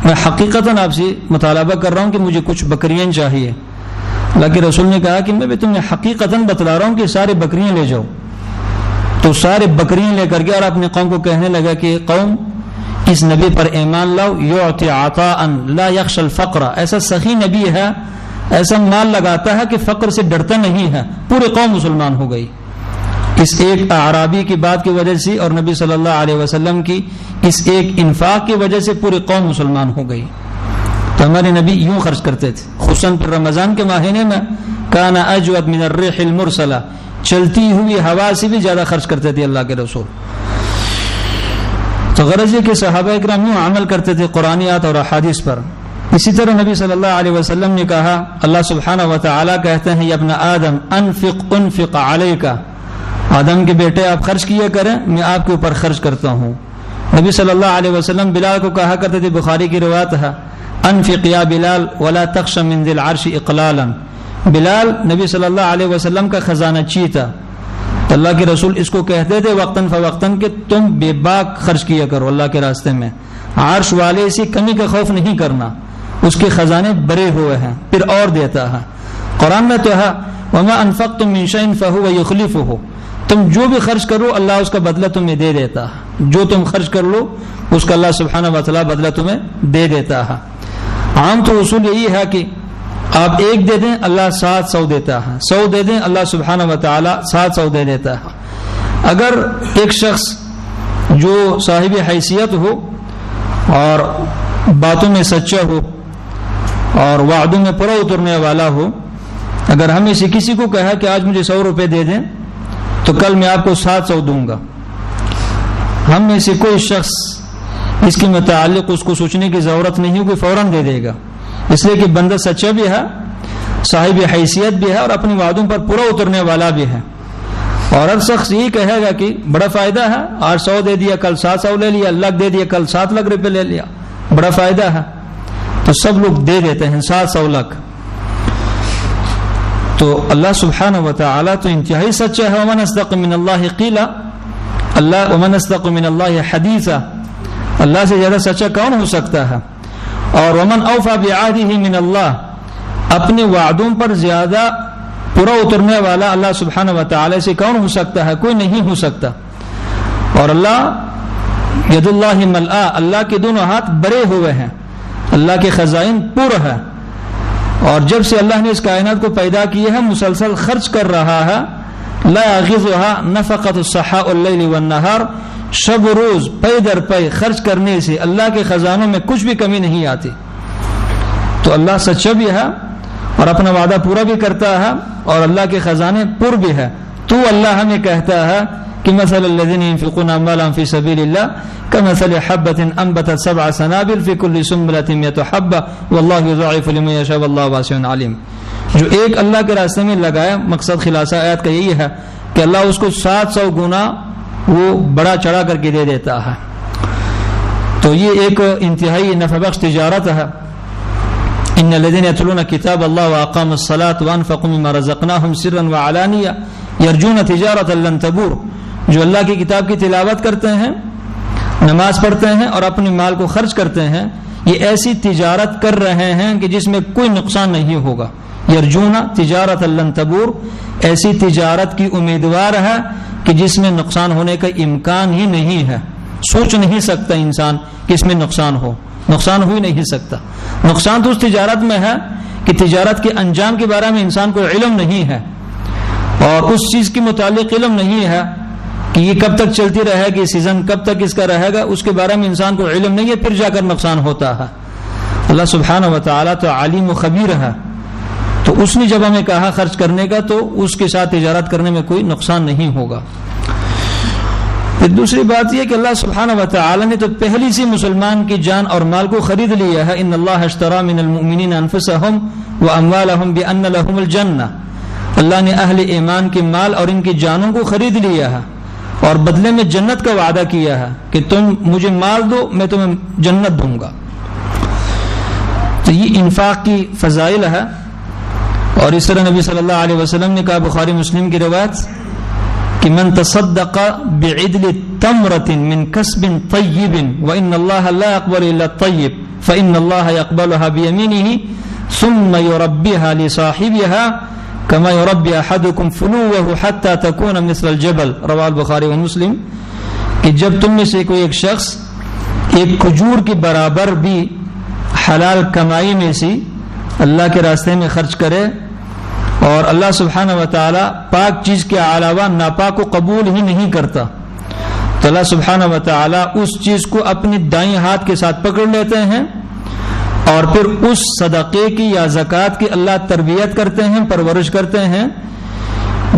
میں حقیقتاً آپ سے مطالبہ کر رہا ہوں کہ مجھے کچھ بکریاں چاہیے۔ اللہ کے رسول نے کہا کہ میں بھی تمہیں حقیقتاً بتلا رہا ہوں کہ سارے بکریاں لے جاؤ۔ تو سارے بکریاں لے کر گیا اور اپنے قوم کو کہنے لگا کہ قوم اس نبی پر ایمان لاؤ، یعطی عطاء لا یخشى الفقر، ایسا سخی نبی ہے، ایسا مال لگاتا ہے کہ فقر سے ڈرتا نہیں ہے۔ پورے قوم مسلمان ہو گئی اس ایک اعرابی کی بات کی وجہ سے، اور نبی صلی اللہ علیہ وسلم کی اس ایک انفاق کی وجہ سے پوری قوم مسلمان ہو گئی۔ تو ہمارے نبی یوں خرچ کرتے تھے، خصوصاً پھر رمضان کے مہینے میں کان اجود من الريح المرسلہ، چلتی ہوئی ہوا سے بھی زیادہ خرچ کرتے تھے اللہ کے رسول۔ تو غرض یہ کہ صحابہ اکرام یوں عمل کرتے تھے قرآنیات اور احادیث پر۔ اسی طرح نبی صلی اللہ علیہ وسلم نے کہا، اللہ سبحانہ و تعالی کہتے ہیں یا ابن آدم انفق علیک، آدم کے بیٹے آپ خرچ کیا کریں، میں آپ کے اوپر خرچ کرتا ہوں۔ نبی صلی اللہ علیہ وسلم بلال کو کہا کرتے تھے، بخاری کی روایت ہے، انفق یا بلال ولا تخش من ذی العرش اقلالا، بلال نبی صلی اللہ علیہ وسلم کا خزانہ چی تھا، تو اللہ کے رسول اس کو کہتے تھے وقتاً فوقتاً کہ تم بے باک خرچ کیا کرو اللہ کے راستے میں، عرش والے سے کمی کا خوف نہیں کرنا، اس کے خزانے بھرے ہوئے ہیں، پھر اور دیتا ہے۔ قرآن میں تو ہے وما انفقتم من شیء فهو یخلفه، تم جو بھی خرچ کرو اللہ اس کا بدلہ تمہیں دے دیتا ہے، جو تم خرچ کر لو اس کا اللہ سبحانہ و تعالی بدلہ تمہیں دے دیتا ہے۔ عام تو اصول یہی ہے کہ آپ 1 دے دیں اللہ 700 دیتا ہے، 100 دے دیں اللہ سبحانہ و تعالی 700 دے دیتا ہے۔ اگر ایک شخص جو صاحب حیثیت ہو اور باتوں میں سچا ہو اور وعدوں میں پورا اترنے والا ہو، اگر ہمیں سے کسی کو کہا کہ آج مجھے 100 روپے دے دیں تو کل میں آپ کو 700 دوں گا، ہم میں سے کوئی شخص اس کے متعلق اس کو سوچنے کی ضرورت نہیں ہوگی، فوراً دے دے گا، اس لیے کہ بندہ سچا بھی ہے، صاحب حیثیت بھی ہے اور اپنے وعدوں پر پورا اترنے والا بھی ہے۔ اور ہر شخص یہی کہے گا کہ بڑا فائدہ ہے، آج 100 دے دیا، کل 700 لے لیا، لاکھ دے دیا، کل 7 لاکھ روپے لے لیا، بڑا فائدہ ہے، تو سب لوگ دے دیتے ہیں 700 لاکھ۔ تو اللہ سبحانہ و تعالی تو انتہائی سچا ہے، ومن اصدق من اللہ قیلا، ومن اصدق من اللہ حدیثا، اللہ سے زیادہ سچا کون ہو سکتا ہے؟ اور ومن اوفى بعهده من اللہ، اپنے وعدوں پر زیادہ پورا اترنے والا اللہ سبحانہ و تعالی سے کون ہو سکتا ہے؟ کوئی نہیں ہو سکتا۔ اور اللہ ید اللہ ملآ، اللہ کے دونوں ہاتھ بھرے ہوئے ہیں، اللہ کے خزائن پر ہے، اور جب سے اللہ نے اس کائنات کو پیدا کیا ہے مسلسل خرچ کر رہا ہے، لا یغیضها نفقۃ السحاء اللیل والنہار، شب روز پے در پے خرچ کرنے سے اللہ کے خزانوں میں کچھ بھی کمی نہیں آتی۔ تو اللہ سچا بھی ہے اور اپنا وعدہ پورا بھی کرتا ہے، اور اللہ کے خزانے پر بھی ہے۔ تو اللہ ہمیں کہتا ہے کہ مثل الذین ينفقون اموالهم فی سبیل اللہ کمثل حبۃ انبتت 7 سنابل فی کل سنبلۃ 100 حبۃ واللہ یضاعف لمن یشاء واللہ واسع علیم۔ جو ایک اللہ کے راستے میں لگایا، مقصد خلاصہ آیت کا یہی ہے کہ اللہ اس کو 700 گنا وہ بڑا چڑھا کر کے دے دیتا ہے۔ تو یہ ایک انتہائی نفع بخش تجارت ہے۔ ان الذين يتلون كتاب الله واقاموا الصلاة وانفقوا مما رزقناهم سرا وعلانية يرجون تجارة لن تبور، جو اللہ کی کتاب کی تلاوت کرتے ہیں، نماز پڑھتے ہیں اور اپنے مال کو خرچ کرتے ہیں، یہ ایسی تجارت کر رہے ہیں کہ جس میں کوئی نقصان نہیں ہوگا۔ یرجون تجارت لن تبور، ایسی تجارت کی امیدوار ہے کہ جس میں نقصان ہونے کا امکان ہی نہیں ہے، سوچ نہیں سکتا انسان کہ اس میں نقصان ہو، نقصان ہو ہی نہیں سکتا۔ نقصان تو اس تجارت میں ہے کہ تجارت کے انجام کے بارے میں انسان کو علم نہیں ہے، اور اس چیز کے متعلق علم نہیں ہے کہ یہ کب تک چلتی رہے گی، سیزن کب تک اس کا رہے گا، اس کے بارے میں انسان کو علم نہیں ہے، پھر جا کر نقصان ہوتا ہے۔ اللہ سبحانہ و تعالیٰ تو عالم و خبیر ہے، تو اس نے جب ہمیں کہا خرچ کرنے کا تو اس کے ساتھ تجارت کرنے میں کوئی نقصان نہیں ہوگا۔ پھر دوسری بات یہ کہ اللہ سبحانہ و تعالی نے تو پہلی سی مسلمان کی جان اور مال کو خرید لیا ہے۔ ان اللہ اشتری من المؤمنین انفسهم واموالهم بان لهم الجنہ، اللہ نے اہل ایمان کے مال اور ان کی جانوں کو خرید لیا ہے اور بدلے میں جنت کا وعدہ کیا ہے کہ تم مجھے مال دو میں تمہیں جنت دوں گا۔ تو یہ انفاق کی فضائل ہے، اور اس طرح نبی صلی اللہ علیہ وسلم نے کہا، بخاری مسلم کی روایت، کہ من تصدق بعدل تمرة من كسب طيب وإن الله لا يقبل إلا الطيب فإن الله يقبلها بيمينه ثم يربيها لصاحبها كما يربي أحدكم فلوه حتى تكون مثل الجبل، رواه البخاری ومسلم۔ کہ جب تم میں سے کوئی ایک شخص ایک کھجور کے برابر بھی حلال کمائی میں سے اللہ کے راستے میں خرچ کرے، اور اللہ سبحانہ و تعالی پاک چیز کے علاوہ ناپاک کو قبول ہی نہیں کرتا، تو اللہ سبحانہ و تعالی اس چیز کو اپنی دائیں ہاتھ کے ساتھ پکڑ لیتے ہیں، اور پھر اس صدقے کی یا زکوٰۃ کی اللہ تربیت کرتے ہیں، پرورش کرتے ہیں،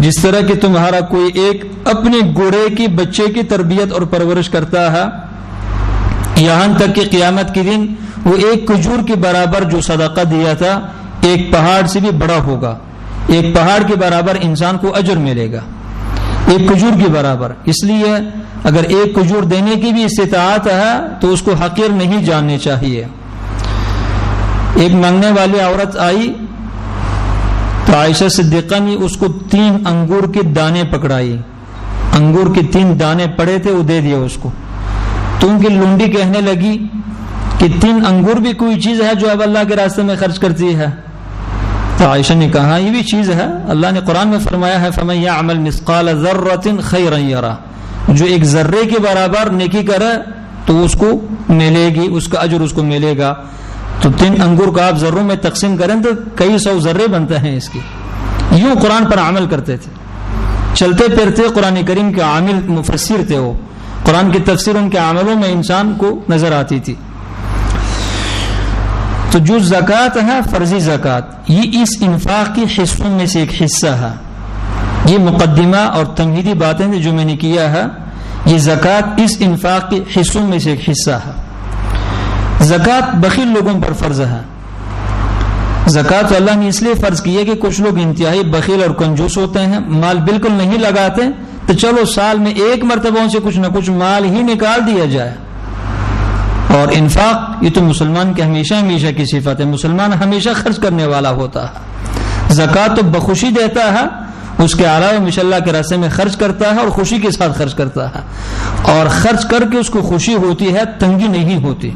جس طرح کہ تمہارا کوئی ایک اپنے گوڑے کی بچے کی تربیت اور پرورش کرتا ہے، یہاں تک کہ قیامت کے دن وہ ایک کھجور کے برابر جو صدقہ دیا تھا ایک پہاڑ سے بھی بڑا ہوگا، ایک پہاڑ کے برابر انسان کو اجر ملے گا، ایک کھجور کے برابر۔ اس لیے اگر ایک کھجور دینے کی بھی استطاعت ہے تو اس کو حقیر نہیں جاننے چاہیے۔ ایک مانگنے والی عورت آئی تو عائشہ صدیقہ نے اس کو 3 انگور کے دانے پکڑائی، انگور کے 3 دانے پڑے تھے، وہ دے دیا اس کو۔ تو ان کی لونڈی کہنے لگی کہ 3 انگور بھی کوئی چیز ہے جو اب اللہ کے راستے میں خرچ کرتی ہے؟ تو عائشہ نے کہا یہ بھی چیز ہے، اللہ نے قرآن میں فرمایا ہے فَمَن يَعْمَلْ مِثْقَالَ ذَرَّةٍ خَيْرًا يَرَهُ، جو ایک ذرے کے برابر نیکی کرے تو اس کو ملے گی، اس کا اجر اس کو ملے گا۔ تو 3 انگور کا آپ ذروں میں تقسیم کریں تو کئی 100 ذرے بنتے ہیں اس کی۔ یوں قرآن پر عمل کرتے تھے، چلتے پھرتے قرآن کریم کے عامل مفسر تھے، وہ قرآن کی تفسیر ان کے عملوں میں انسان کو نظر آتی تھی۔ تو جو زکوٰۃ ہے فرضی زکوٰۃ، یہ اس انفاق کی حصوں میں سے ایک حصہ ہے۔ یہ مقدمہ اور تمہیدی باتیں جو میں نے کیا ہے، یہ زکوٰۃ اس انفاق کے حصوں میں سے ایک حصہ ہے۔ زکوٰۃ بخیل لوگوں پر فرض ہے، زکوٰۃ اللہ نے اس لیے فرض کی ہے کہ کچھ لوگ انتہائی بخیل اور کنجوس ہوتے ہیں، مال بالکل نہیں لگاتے، تو چلو سال میں ایک مرتبہ سے کچھ نہ کچھ مال ہی نکال دیا جائے۔ اور انفاق یہ تو مسلمان کے ہمیشہ ہمیشہ کی صفت ہے، مسلمان ہمیشہ خرچ کرنے والا ہوتا ہے۔ زکوٰۃ تو بخوشی دیتا ہے، اس کے علاوہ ماشاء اللہ کے راستے میں خرچ کرتا ہے اور خوشی کے ساتھ خرچ کرتا ہے، اور خرچ کر کے اس کو خوشی ہوتی ہے، تنگی نہیں ہوتی۔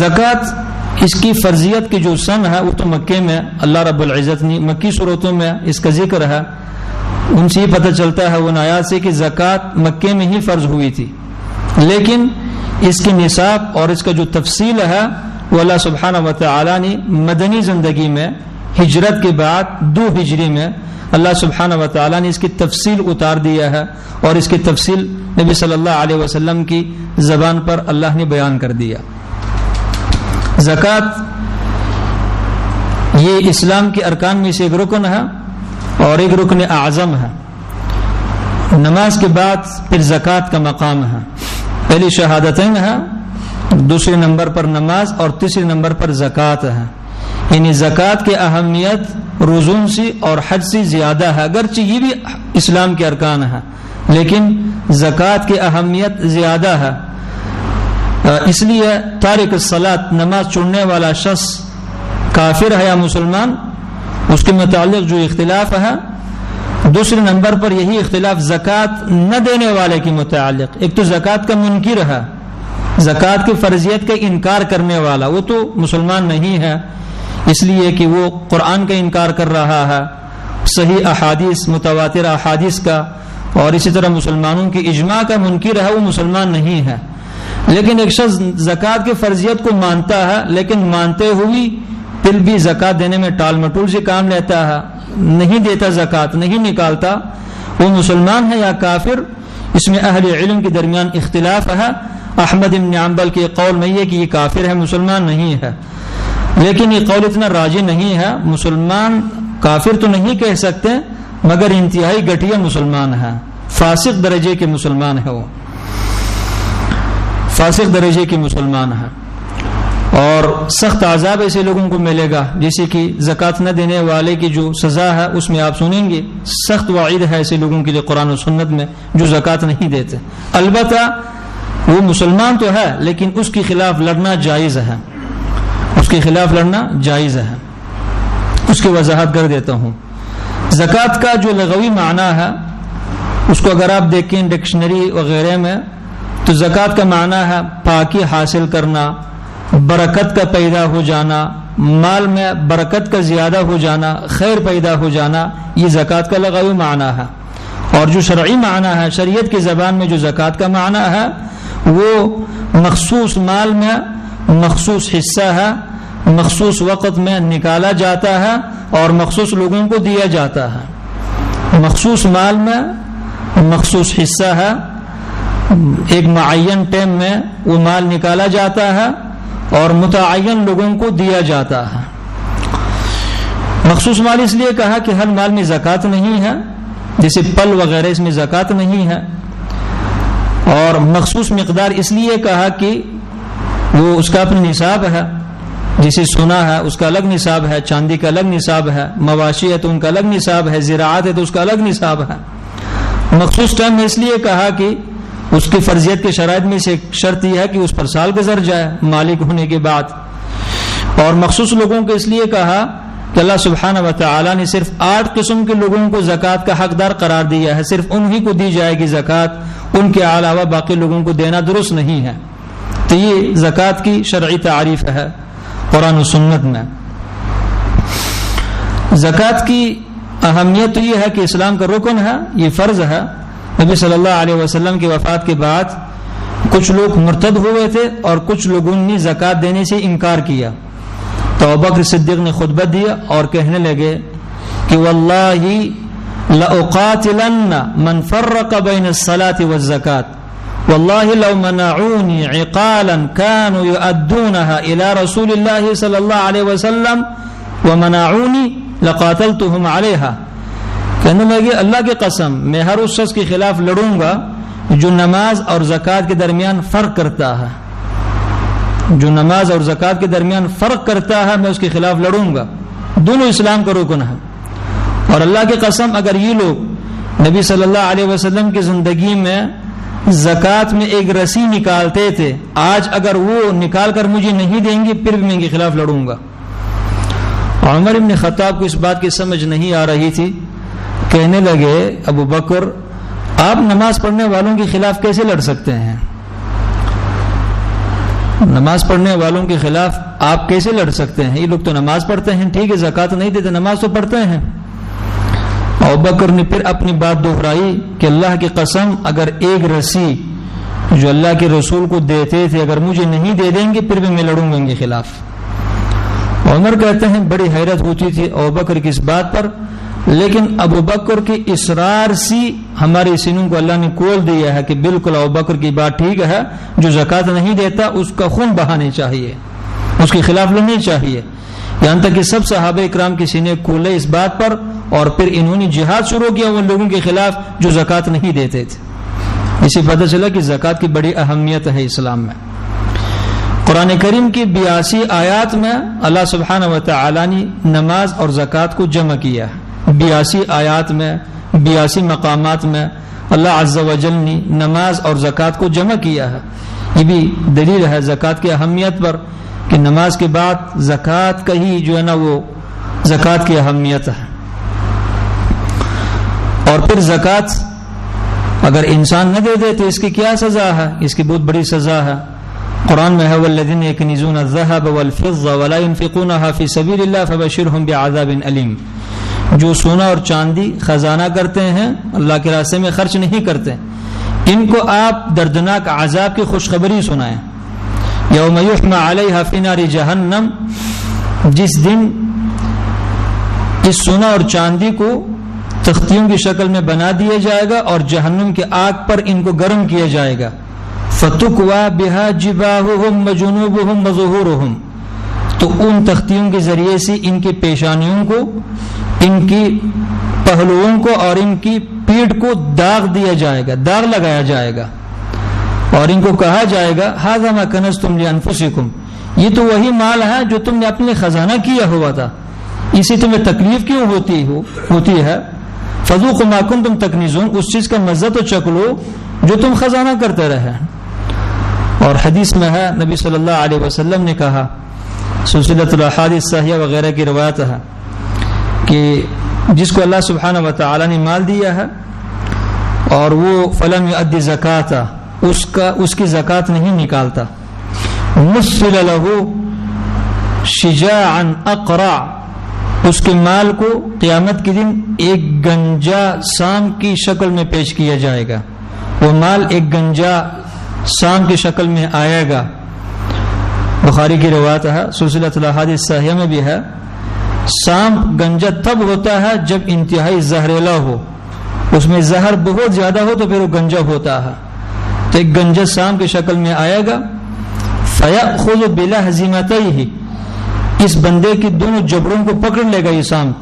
زکوٰۃ اس کی فرضیت کی جو سن ہے وہ تو مکے میں اللہ رب العزت نے مکی صورتوں میں اس کا ذکر ہے، ان سے یہ پتہ چلتا ہے ان آیات سے کہ زکوٰۃ مکے میں ہی فرض ہوئی تھی، لیکن اس کی نصاب اور اس کا جو تفصیل ہے وہ اللہ سبحانہ و تعالی نے مدنی زندگی میں ہجرت کے بعد 2 ہجری میں اللہ سبحانہ و تعالی نے اس کی تفصیل اتار دیا ہے، اور اس کی تفصیل نبی صلی اللہ علیہ وسلم کی زبان پر اللہ نے بیان کر دیا۔ زکوٰۃ یہ اسلام کے ارکان میں سے ایک رکن ہے اور ایک رکن اعظم ہے۔ نماز کے بعد پھر زکوٰۃ کا مقام ہے، پہلی شہادتین ہے، دوسرے نمبر پر نماز اور تیسرے نمبر پر زکوٰۃ ہے۔ یعنی زکوٰۃ کی اہمیت روزوں سے اور حج سے زیادہ ہے، اگرچہ یہ بھی اسلام کے ارکان ہے لیکن زکوٰۃ کی اہمیت زیادہ ہے۔ اس لیے تارک الصلاۃ نماز چھوڑنے والا شخص کافر ہے یا مسلمان، اس کے متعلق جو اختلاف ہے، دوسرے نمبر پر یہی اختلاف زکوٰۃ نہ دینے والے کے متعلق۔ ایک تو زکوٰۃ کا منکر ہے، زکوٰۃ کی فرضیت کا انکار کرنے والا، وہ تو مسلمان نہیں ہے، اس لیے کہ وہ قرآن کا انکار کر رہا ہے، صحیح احادیث متواتر احادیث کا، اور اسی طرح مسلمانوں کی اجماع کا منکر ہے، وہ مسلمان نہیں ہے۔ لیکن ایک شخص زکوٰۃ کی فرضیت کو مانتا ہے لیکن مانتے ہوئی پھر بھی زکوٰۃ دینے میں ٹال مٹول سے کام لیتا ہے، نہیں دیتا زکوٰۃ، نہیں نکالتا، وہ مسلمان ہے یا کافر؟ اس میں اہل علم کے درمیان اختلاف ہے۔ احمد بن حنبل کے قول میں یہ کہ یہ کافر ہے، مسلمان نہیں ہے، لیکن یہ قول اتنا راجح نہیں ہے۔ مسلمان کافر تو نہیں کہہ سکتے مگر انتہائی گھٹیا مسلمان ہے، فاسق درجے کے مسلمان ہے، وہ فاسق درجے کے مسلمان ہے، اور سخت عذاب ایسے لوگوں کو ملے گا جیسے کہ زکوٰۃ نہ دینے والے کی جو سزا ہے اس میں آپ سنیں گے، سخت وعید ہے ایسے لوگوں کے لیے قرآن و سنت میں جو زکوٰۃ نہیں دیتے۔ البتہ وہ مسلمان تو ہے لیکن اس کے خلاف لڑنا جائز ہے، اس کے خلاف لڑنا جائز ہے۔ اس کی وضاحت کر دیتا ہوں۔ زکوٰۃ کا جو لغوی معنی ہے اس کو اگر آپ دیکھیں ڈکشنری وغیرہ میں تو زکوٰۃ کا معنی ہے پاکی حاصل کرنا، برکت کا پیدا ہو جانا، مال میں برکت کا زیادہ ہو جانا، خیر پیدا ہو جانا، یہ زکوٰۃ کا لغوی معنی ہے۔ اور جو شرعی معنی ہے، شریعت کی زبان میں جو زکوٰۃ کا معنی ہے وہ مخصوص مال میں مخصوص حصہ ہے، مخصوص وقت میں نکالا جاتا ہے اور مخصوص لوگوں کو دیا جاتا ہے۔ مخصوص مال میں مخصوص حصہ ہے، ایک معین ٹائم میں وہ مال نکالا جاتا ہے اور متعین لوگوں کو دیا جاتا ہے۔ مخصوص مال اس لیے کہا کہ ہر مال میں زکوٰۃ نہیں ہے، جیسے پل وغیرہ اس میں زکوٰۃ نہیں ہے، اور مخصوص مقدار اس لیے کہا کہ وہ اس کا اپنا نصاب ہے، جیسے سونا ہے اس کا الگ نصاب ہے، چاندی کا الگ نصاب ہے، مواشی ہے تو ان کا الگ نصاب ہے، زراعت ہے تو اس کا الگ نصاب ہے۔ مخصوص ٹائم میں اس لیے کہا کہ اس کی فرضیت کے شرائط میں سے ایک شرط یہ ہے کہ اس پر سال گزر جائے مالک ہونے کے بعد، اور مخصوص لوگوں کو اس لیے کہا کہ اللہ سبحانہ و تعالی نے صرف 8 قسم کے لوگوں کو زکوٰۃ کا حقدار قرار دیا ہے، صرف انہی کو دی جائے گی زکوٰۃ، ان کے علاوہ باقی لوگوں کو دینا درست نہیں ہے۔ تو یہ زکوٰۃ کی شرعی تعریف ہے قرآن و سنت میں۔ زکوٰۃ کی اہمیت تو یہ ہے کہ اسلام کا رکن ہے، یہ فرض ہے۔ نبی صلی اللہ علیہ وسلم کی وفات کے بعد کچھ لوگ مرتد ہوئے تھے اور کچھ لوگوں نے زکوٰۃ دینے سے انکار کیا، تو ابوبکر صدیق نے خطبہ دیا اور کہنے لگے کہ واللہ لأقاتلن من فرق بین الصلاة والزکاة، واللہ لو منعونی عقالا كانوا يؤدونها الى رسول اللہ صلی اللہ علیہ وسلم ومنعونی لقاتلتهم علیہا۔ کہنے لگے اللہ کی قسم میں ہر اس شخص کے خلاف لڑوں گا جو نماز اور زکوٰۃ کے درمیان فرق کرتا ہے، جو نماز اور زکوٰۃ کے درمیان فرق کرتا ہے میں اس کے خلاف لڑوں گا. دونوں اسلام کا رکن ہے. اور اللہ کی قسم اگر یہ لوگ نبی صلی اللہ علیہ وسلم کی زندگی میں زکوٰۃ میں ایک رسی نکالتے تھے, آج اگر وہ نکال کر مجھے نہیں دیں گے پھر بھی میں ان کے خلاف لڑوں گا. عمر بن خطاب کو اس بات کی سمجھ نہیں آ رہی تھی. کہنے لگے ابو بکر آپ نماز پڑھنے والوں کے خلاف کیسے لڑ سکتے ہیں؟ نماز پڑھنے والوں کے خلاف آپ کیسے لڑ سکتے ہیں؟ یہ لوگ تو نماز پڑھتے ہیں, ٹھیک ہے زکوٰۃ نہیں دیتے, نماز تو پڑھتے ہیں. ابو بکر نے پھر اپنی بات دہرائی کہ اللہ کی قسم اگر ایک رسی جو اللہ کے رسول کو دیتے تھے اگر مجھے نہیں دے دیں گے پھر بھی میں لڑوں گا ان کے خلاف. عمر کہتے ہیں بڑی حیرت ہوتی تھی ابو بکر کی اس بات پر, لیکن ابو بکر کی اصرار سی ہمارے سینوں کو اللہ نے کھول دیا ہے کہ بالکل ابو بکر کی بات ٹھیک ہے, جو زکوٰۃ نہیں دیتا اس کا خون بہانے چاہیے, اس کے خلاف لڑنے چاہیے. یہاں تک کہ سب صحابہ اکرام کے سینے کھولے اس بات پر, اور پھر انہوں نے جہاد شروع کیا ان لوگوں کے خلاف جو زکوٰۃ نہیں دیتے تھے. اسی پتہ چلا کہ زکوٰۃ کی بڑی اہمیت ہے اسلام میں. قرآن کریم کی 82 آیات میں اللہ سبحانہ و تعالی نے نماز اور زکوٰۃ کو جمع کیا ہے. 82 آیات میں 82 مقامات میں اللہ عز و جل نے نماز اور زکوٰۃ کو جمع کیا ہے. یہ بھی دلیل ہے زکوٰۃ کی اہمیت پر کہ نماز کے بعد زکوٰۃ کا ہی جو ہے نا وہ زکوٰۃ کی اہمیت ہے. اور پھر زکوٰۃ اگر انسان نہ دے دے تو اس کی کیا سزا ہے؟ اس کی بہت بڑی سزا ہے. قرآن میں ہے والذین یکنزون الذهب والفضة ولا ينفقونها في سبيل الله فبشرهم بعذاب أليم. جو سونا اور چاندی خزانہ کرتے ہیں اللہ کے راستے میں خرچ نہیں کرتے, ان کو آپ دردناک عذاب کی خوشخبری سنائیں. یوم یحمى علیہا فی نار جہنم, جس دن اس سونا اور چاندی کو تختیوں کی شکل میں بنا دیا جائے گا اور جہنم کی آگ پر ان کو گرم کیا جائے گا. فتکوی بہا جباہہم وجنوبہم وظہورہم, تو ان تختیوں کے ذریعے سے ان کی پیشانیوں کو, ان کی پہلوؤں کو اور ان کی پیٹھ کو داغ دیا جائے گا, داغ لگایا جائے گا, اور ان کو کہا جائے گا ھذا ما کنزتم لانفسکم, یہ تو وہی مال ہے جو تم نے اپنے خزانہ کیا ہوا تھا, اسی تمہیں تکلیف کیوں ہوتی ہے. فذوقوا ما کنتم تکنزون, اس چیز کا مزہ تو چکھ لو جو تم خزانہ کرتے رہے. اور حدیث میں ہے نبی صلی اللہ علیہ وسلم نے کہا, سلسلۃ الاحادیث صحیحہ وغیرہ کی روایت ہے کہ جس کو اللہ سبحانہ و تعالی نے مال دیا ہے اور وہ فلم یؤدی زکاۃ, اس کی زکوٰۃ نہیں نکالتا, مثل له شجاعا اقرع, اس کے مال کو قیامت کے دن ایک گنجا سام کی شکل میں پیش کیا جائے گا. وہ مال ایک گنجا سام کی شکل میں آئے گا. بخاری کی روایت ہے, سلسلۃ الاحادیث صحیحہ میں بھی ہے, سام گنجا تب ہوتا ہے جب انتہائی زہریلا ہو, اس میں زہر بہت زیادہ ہو تو پھر وہ گنجا ہوتا ہے. تو ایک گنجا سام کی شکل میں آئے گا. فیأخذ بلہزیمتیہ, اس بندے کی دونوں جبڑوں کو پکڑ لے گا یہ سام,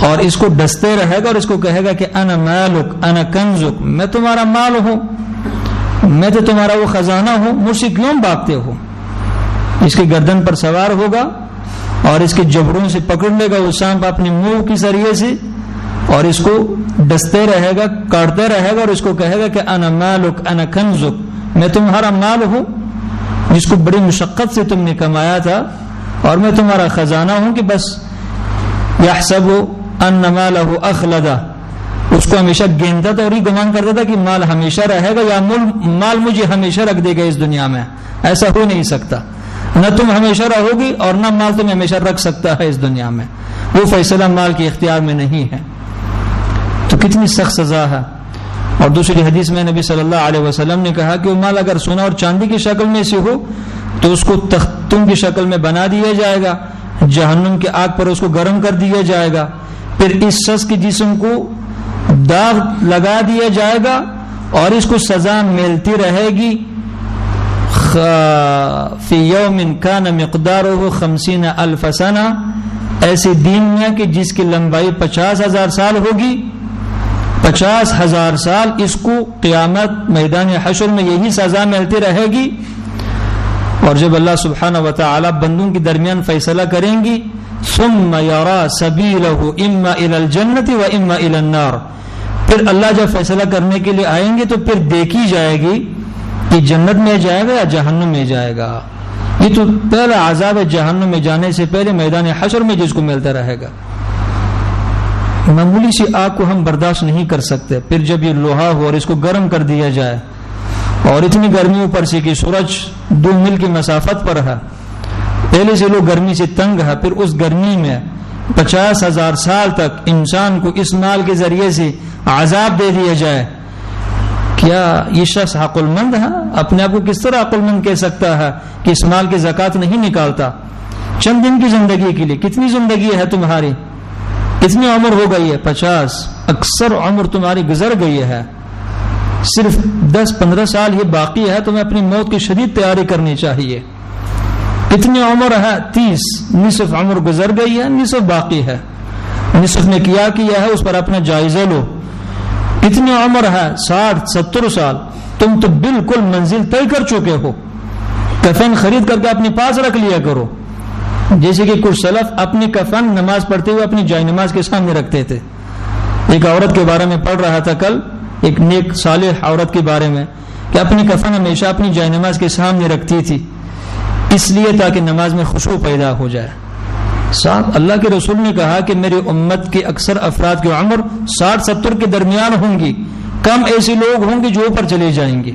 اور اس کو ڈستے رہے گا اور اس کو کہے گا کہ انا مالک انا کنزک, میں تمہارا مال ہوں, میں تو تمہارا وہ خزانہ ہوں, مجھ سے کیوں بھاگتے ہو. اس کی گردن پر سوار ہوگا اور اس کے جبڑوں سے پکڑ لے گا وہ سانپ اپنے منہ کی ذریعے سے, اور اس کو ڈستے رہے گا, کاٹتے رہے گا, اور اس کو کہے گا کہ انا مالک انا کنزک, میں تمہارا مال ہوں جس کو بڑی مشقت سے تم نے کمایا تھا, اور میں تمہارا خزانہ ہوں کہ بس یحسب ان مالہ اخلدہ, اس کو ہمیشہ گنتا تھا اور یہ گمان کرتا تھا کہ مال ہمیشہ رہے گا یا مال مجھے ہمیشہ رکھ دے گا اس دنیا میں. ایسا ہو نہیں سکتا, نہ تم ہمیشہ رہو گی اور نہ مال تمہیں ہمیشہ رکھ سکتا ہے اس دنیا میں, وہ فیصلہ مال کے اختیار میں نہیں ہے. تو کتنی سخت سزا ہے. اور دوسری حدیث میں نبی صلی اللہ علیہ وسلم نے کہا کہ وہ مال اگر سونا اور چاندی کی شکل میں سے ہو تو اس کو تختوں کی شکل میں بنا دیا جائے گا, جہنم کی آگ پر اس کو گرم کر دیا جائے گا, پھر اس شخص کے جسم کو داغ لگا دیا جائے گا اور اس کو سزا ملتی رہے گی. فی یوم کان مقدارہ 50,000 سنہ, ایسے دن میں کہ جس کی لمبائی 50,000 سال ہوگی, 50,000 سال اس کو قیامت میدان حشر میں یہی سزا ملتی رہے گی. اور جب اللہ سبحانہ و تعالی بندوں کے درمیان فیصلہ کریں گی ثم یرا سبیلہ اما الی الجنۃ و اما الی النار، پھر اللہ جب فیصلہ کرنے کے لیے آئیں گے تو پھر دیکھی جائے گی کہ جنت میں جائے گا یا جہنم میں جائے گا۔ یہ تو پہلا عذاب ہے جہنم میں جانے سے پہلے میدان حشر میں جس کو ملتا رہے گا۔ معمولی سی آگ کو ہم برداشت نہیں کر سکتے، پھر جب یہ لوہا ہو اور اس کو گرم کر دیا جائے اور اتنی گرمی اوپر سے کہ سورج 2 میل کی مسافت پر ہے، پہلے سے لوگ گرمی سے تنگ ہے، پھر اس گرمی میں 50,000 سال تک انسان کو اس مال کے ذریعے سے عذاب دے دیا جائے، کیا یہ شخص عقل مند ہے؟ اپنے آپ کو کس طرح عقل مند کہہ سکتا ہے کہ اس مال کی زکوٰۃ نہیں نکالتا؟ چند دن کی زندگی کے لیے کتنی زندگی ہے تمہاری؟ کتنی عمر ہو گئی ہے؟ 50، اکثر عمر تمہاری گزر گئی ہے، صرف 10-15 سال یہ باقی ہے، تمہیں اپنی موت کی شدید تیاری کرنی چاہیے۔ کتنی عمر ہے؟ 30، نصف عمر گزر گئی ہے، نصف باقی ہے، نصف نے کیا ہے اس پر اپنا جائزہ لو۔ کتنی عمر ہے؟ 60-70 سال، تم تو بالکل منزل طے کر چکے ہو، کفن خرید کر کے اپنے پاس رکھ لیا کرو، جیسے کہ کچھ سلف اپنی کفن نماز پڑھتے ہوئے اپنی جائے نماز کے سامنے رکھتے تھے۔ ایک عورت کے بارے میں پڑھ رہا تھا کل، ایک نیک صالح عورت کے بارے میں، کہ اپنی کفن ہمیشہ اپنی جائے نماز کے سامنے رکھتی تھی، اس لیے تاکہ نماز میں خشوع پیدا ہو جائے۔ ساتھ اللہ کے رسول نے کہا کہ میری امت کے اکثر افراد کی عمر 60-70 کے درمیان ہوں گی، کم ایسے لوگ ہوں گے جو اوپر چلے جائیں گے،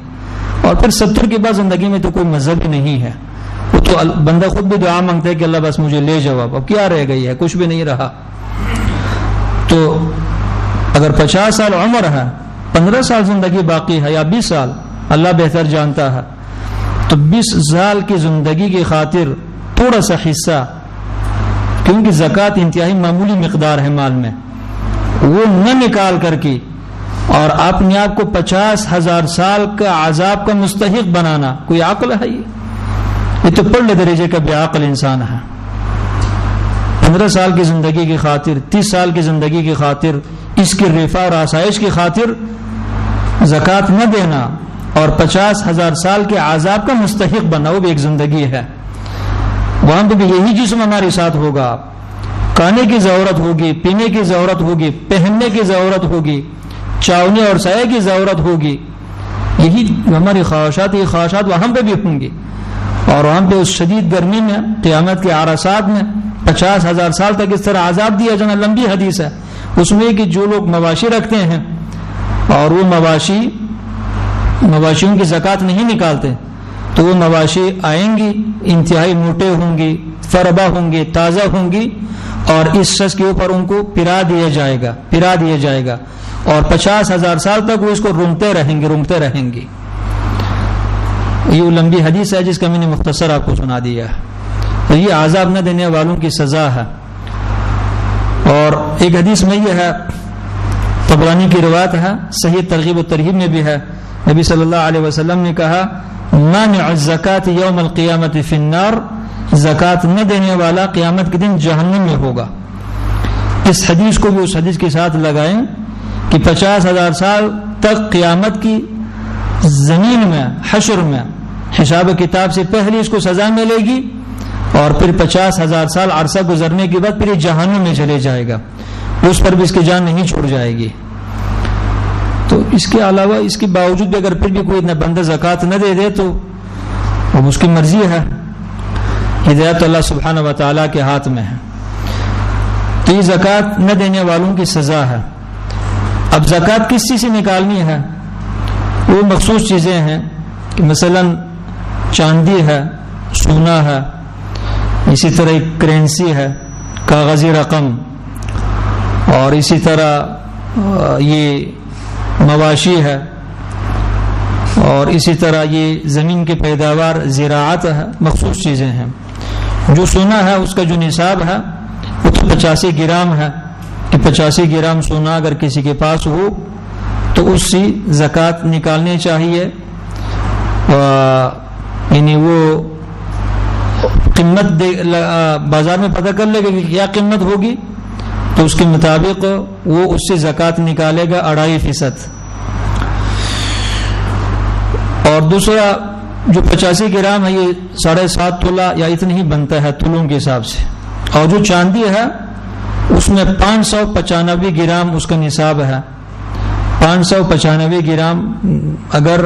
اور پھر 70 کے بعد زندگی میں تو کوئی مذہب ہی نہیں ہے، وہ تو بندہ خود بھی دعا مانگتا ہے کہ اللہ بس مجھے لے جاؤ، اب کیا رہ گئی ہے؟ کچھ بھی نہیں رہا۔ تو اگر 50 سال عمر ہے، 15 سال زندگی باقی ہے یا 20 سال، اللہ بہتر جانتا ہے، تو 20 سال کی زندگی کی خاطر تھوڑا سا حصہ، کیونکہ زکوٰۃ انتہائی معمولی مقدار ہے مال میں، وہ نہ نکال کر کے اور اپنے آپ کو 50,000 سال کا عذاب کا مستحق بنانا، کوئی عقل ہے؟ یہ تو پڑھے درجے کا بے عقل انسان ہے۔ 15 سال کی زندگی کی خاطر، 30 سال کی زندگی کی خاطر، اس کی رفاہ اور آسائش کی خاطر زکوٰۃ نہ دینا اور 50,000 سال کے عذاب کا مستحق بننا، وہ بھی ایک زندگی ہے۔ وہاں پہ بھی یہی جسم ہمارے ساتھ ہوگا، کھانے کی ضرورت ہوگی، پینے کی ضرورت ہوگی، پہننے کی ضرورت ہوگی، چھاؤنے اور سایہ کی ضرورت ہوگی، یہی ہماری خواہشات، یہ خواہشات وہاں پہ بھی ہوں گی، اور وہاں پہ اس شدید گرمی میں، قیامت کے عرصات میں 50,000 سال تک اس طرح عذاب دیا جانا۔ لمبی حدیث ہے اس میں کہ جو لوگ مواشی رکھتے ہیں اور وہ مواشیوں کی زکوٰۃ نہیں نکالتے، تو وہ مواشی آئیں گی، انتہائی موٹے ہوں گی، فربا ہوں گی، تازہ ہوں گی، اور اس شخص کے اوپر ان کو پرا دیا جائے گا اور 50,000 سال تک وہ اس کو رونگتے رہیں گے۔ یہ لمبی حدیث ہے جس کا میں نے مختصر آپ کو سنا دیا ہے۔ تو یہ عذاب نہ دینے والوں کی سزا ہے۔ اور ایک حدیث میں یہ ہے، طبرانی کی روایت ہے، صحیح ترغیب و ترہیب میں بھی ہے، نبی صلی اللہ علیہ وسلم نے کہا مانع الزکاۃ یوم القیامت فی النار، زکوٰۃ نہ دینے والا قیامت کے دن جہنم میں ہوگا۔ اس حدیث کو بھی اس حدیث کے ساتھ لگائیں کہ 50,000 سال تک قیامت کی زمین میں، حشر میں، حساب کتاب سے پہلے اس کو سزا ملے گی، اور پھر 50,000 سال عرصہ گزرنے کے بعد پھر یہ جہنم میں چلے جائے گا، اس پر بھی اس کی جان نہیں چھوڑ جائے گی۔ تو اس کے علاوہ، اس کے باوجود بھی اگر پھر بھی کوئی بندہ زکوٰۃ نہ دے تو اب اس کی مرضی ہے، ہدایت اللہ سبحانہ و تعالیٰ کے ہاتھ میں ہے۔ تو یہ زکوٰۃ نہ دینے والوں کی سزا ہے۔ اب زکوٰۃ کس چیز سے نکالنی ہے؟ وہ مخصوص چیزیں ہیں کہ مثلا چاندی ہے، سونا ہے، اسی طرح ایک کرنسی ہے، کاغذی رقم، اور اسی طرح یہ مواشی ہے، اور اسی طرح یہ زمین کی پیداوار، زراعت ہے، مخصوص چیزیں ہیں۔ جو سونا ہے اس کا جو نصاب ہے وہ تو 85 گرام ہے، کہ 85 گرام سونا اگر کسی کے پاس ہو تو اس سے زکوٰۃ نکالنی چاہیے، یعنی وہ قیمت بازار میں پتہ کر لے گا کہ کیا قیمت ہوگی، تو اس کے مطابق وہ اس سے زکوٰۃ نکالے گا 2.5%۔ اور دوسرا جو 85 گرام ہے یہ 7.5 تولہ یا اتنی ہی بنتا ہے تولوں کے حساب سے، اور جو چاندی ہے اس میں 595 گرام اس کا نصاب ہے۔ 595 گرام اگر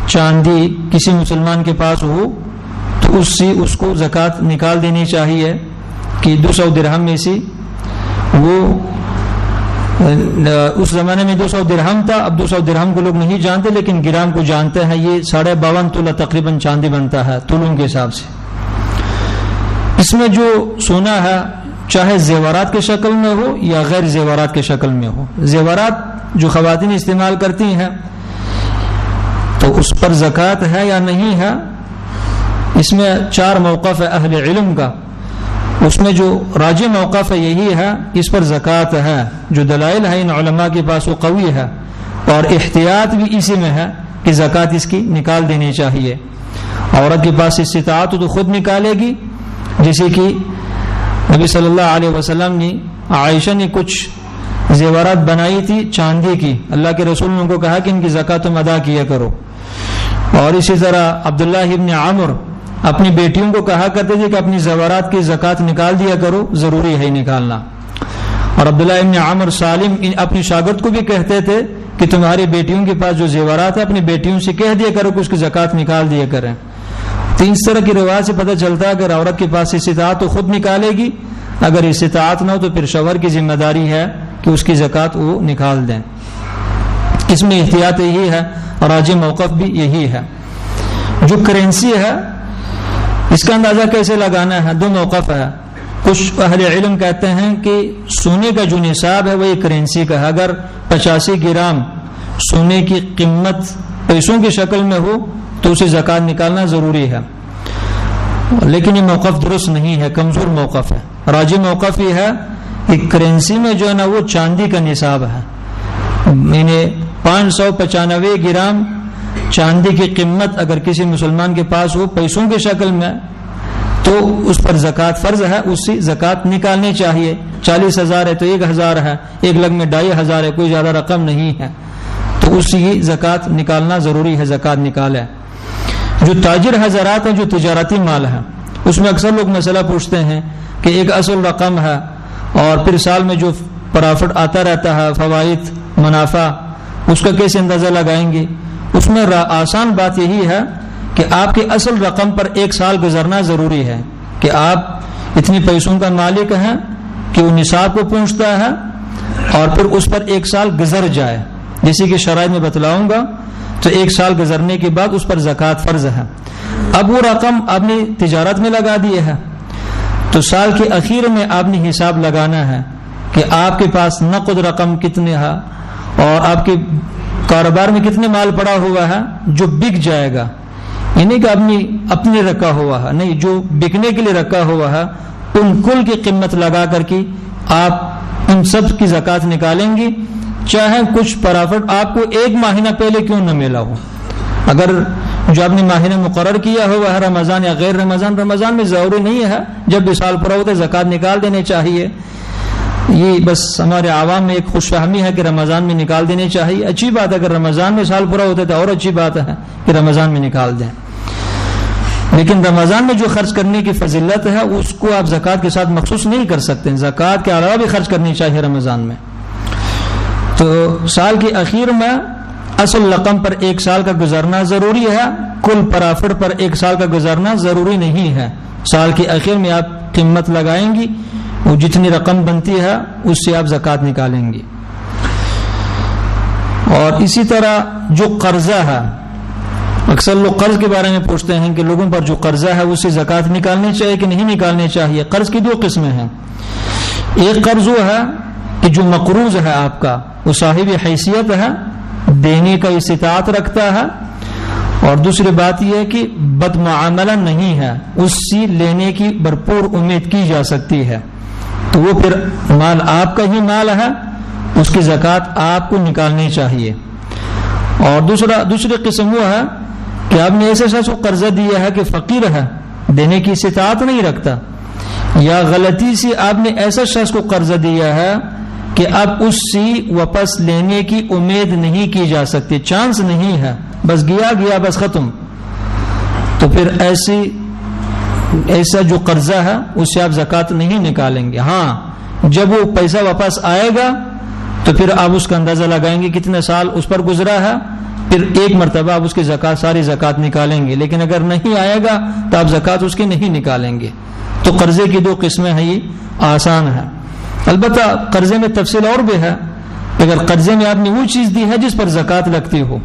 چاندی کسی مسلمان کے پاس ہو تو اس کو زکوٰۃ نکال دینی چاہیے کہ 200 درہم میں سے وہ اس زمانے میں 200 درہم تھا، اب 200 درہم کو لوگ نہیں جانتے لیکن گرام کو جانتے ہیں، یہ 52.5 تولہ تقریباً چاندی بنتا ہے تولوں کے حساب سے۔ اس میں جو سونا ہے چاہے زیورات کے شکل میں ہو یا غیر زیورات کے شکل میں ہو، زیورات جو خواتین استعمال کرتی ہیں تو اس پر زکوٰۃ ہے یا نہیں ہے، اس میں 4 موقف ہے اہل علم کا، اس میں جو راجح موقف ہے یہی ہے اس پر زکوٰۃ ہے، جو دلائل ہے ان علماء کے پاس وہ قوی ہے، اور احتیاط بھی اسی میں ہے کہ زکوٰۃ اس کی نکال دینی چاہیے۔ عورت کے پاس استطاعت تو خود نکالے گی، جیسے کہ نبی صلی اللہ علیہ وسلم نے عائشہ نے کچھ زیورات بنائی تھی چاندی کی، اللہ کے رسول نے ان کو کہا کہ ان کی زکوٰۃ تم ادا کیا کرو، اور اسی طرح عبداللہ ابن عمر اپنی بیٹیوں کو کہا کرتے تھے کہ اپنی زیورات کی زکوٰۃ نکال دیا کرو، ضروری ہے نکالنا، اور عبداللہ ابن عمر سالم اپنی شاگرد کو بھی کہتے تھے کہ تمہاری بیٹیوں کے پاس جو زیورات ہیں اپنی بیٹیوں سے کہہ دیا کرو کہ اس کی زکوٰۃ نکال دیا کریں۔ تو اس طرح کی روایت سے پتہ چلتا ہے اگر عورت کے پاس استطاعت تو خود نکالے گی، اگر استطاعت نہ ہو تو پھر شوہر کی ذمہ داری ہے کہ اس کی زکوٰۃ وہ نکال دیں۔ اس میں احتیاط یہی ہے اور راجح موقف بھی یہی ہے۔ جو کرنسی ہے اس کا اندازہ کیسے لگانا ہے، 2 موقف ہے۔ کچھ اہل علم کہتے ہیں کہ سونے کا جو نصاب ہے وہی کرنسی کا ہے، اگر 85 گرام سونے کی قیمت پیسوں کی شکل میں ہو تو اسے زکوٰۃ نکالنا ضروری ہے، لیکن یہ موقف درست نہیں ہے، کمزور موقف ہے۔ راجح موقف یہ ہے کہ کرنسی میں جو ہے نا وہ چاندی کا نصاب ہے، یعنی 595 گرام چاندی کی قیمت اگر کسی مسلمان کے پاس ہو پیسوں کی شکل میں تو اس پر زکوٰۃ فرض ہے، اس سے زکوٰۃ نکالنی چاہیے۔ 40,000 ہے تو 1,000 ہے، 1 میں 2,500 ہے، کوئی زیادہ رقم نہیں ہے، تو اس کی زکوٰۃ نکالنا ضروری ہے، زکوٰۃ نکالے۔ جو تاجر حضرات ہیں جو تجارتی مال ہے اس میں اکثر لوگ مسئلہ پوچھتے ہیں کہ ایک اصل رقم ہے اور پھر سال میں جو پرافٹ آتا رہتا ہے، فوائد منافع، اس کا کیسے اندازہ لگائیں گے؟ اس میں آسان بات یہی ہے کہ آپ کے اصل رقم پر 1 سال گزرنا ضروری ہے، کہ آپ اتنی پیسوں کا مالک ہیں کہ وہ نصاب کو پہنچتا ہے اور پھر اس پر 1 سال گزر جائے، جیسے کہ شرائط میں بتلاؤں گا، تو 1 سال گزرنے کے بعد اس پر زکوٰۃ فرض ہے۔ اب وہ رقم آپ نے تجارت میں لگا دی ہے تو سال کے اخیر میں آپ نے حساب لگانا ہے کہ آپ کے پاس نقد رقم کتنے ہے اور آپ کے کاروبار میں کتنے مال پڑا ہوا ہے جو بک جائے گا، یعنی کہ اپنے رکھا ہوا ہے نہیں، جو بکنے کے لیے رکھا ہوا ہے ان کل کی قیمت لگا کر کے آپ ان سب کی زکوٰۃ نکالیں گی، چاہے کچھ پرافٹ آپ کو 1 مہینہ پہلے کیوں نہ ملا ہو۔ اگر جو آپ نے مہینہ مقرر کیا ہوا ہے رمضان یا غیر رمضان، رمضان میں ضروری نہیں ہے، جب بھی سال پورا ہوتا ہے زکوٰۃ نکال دینے چاہیے، یہ بس ہمارے عوام میں ایک خوش فہمی ہے کہ رمضان میں نکال دینے چاہیے۔ اچھی بات ہے، اگر رمضان میں سال پورا ہوتا ہے تو اور اچھی بات ہے کہ رمضان میں نکال دیں، لیکن رمضان میں جو خرچ کرنے کی فضیلت ہے اس کو آپ زکوٰۃ کے ساتھ مخصوص نہیں کر سکتے، زکوٰۃ کے علاوہ بھی خرچ کرنی چاہیے رمضان میں۔ تو سال کے اخیر میں اصل رقم پر 1 سال کا گزرنا ضروری ہے، کل پرافٹ پر 1 سال کا گزرنا ضروری نہیں ہے۔ سال کے اخیر میں آپ قیمت لگائیں گی، وہ جتنی رقم بنتی ہے اس سے آپ زکوٰۃ نکالیں گی۔ اور اسی طرح جو قرضہ ہے، اکثر لوگ قرض کے بارے میں پوچھتے ہیں کہ لوگوں پر جو قرضہ ہے اس سے زکوٰۃ نکالنی چاہیے کہ نہیں نکالنی چاہیے۔ قرض کی 2 قسمیں ہیں، ایک قرض وہ ہے کہ جو مقروض ہے آپ کا، وہ صاحب حیثیت ہے، دینے کا استطاعت رکھتا ہے، اور دوسری بات یہ ہے کہ بد معاملہ نہیں ہے، اس سے لینے کی بھرپور امید کی جا سکتی ہے، تو وہ پھر مال آپ کا ہی مال ہے، اس کی زکوٰۃ آپ کو نکالنی چاہیے۔ اور دوسری قسم وہ ہے کہ آپ نے ایسے شخص کو قرضہ دیا ہے کہ فقیر ہے، دینے کی استطاعت نہیں رکھتا، یا غلطی سے آپ نے ایسا شخص کو قرضہ دیا ہے کہ اب اس سے واپس لینے کی امید نہیں کی جا سکتی، چانس نہیں ہے، بس گیا بس ختم، تو پھر ایسا جو قرضہ ہے اس سے آپ زکوٰۃ نہیں نکالیں گے. ہاں جب وہ پیسہ واپس آئے گا تو پھر آپ اس کا اندازہ لگائیں گے کتنے سال اس پر گزرا ہے, پھر ایک مرتبہ آپ اس کی ساری زکوٰۃ نکالیں گے. لیکن اگر نہیں آئے گا تو آپ زکوٰۃ اس کی نہیں نکالیں گے. تو قرضے کی 2 قسمیں ہیں, یہ آسان ہے. البتہ قرضے میں تفصیل اور بھی ہے. اگر قرضے میں آپ نے وہ چیز دی ہے جس پر زکوٰۃ لگتی ہو,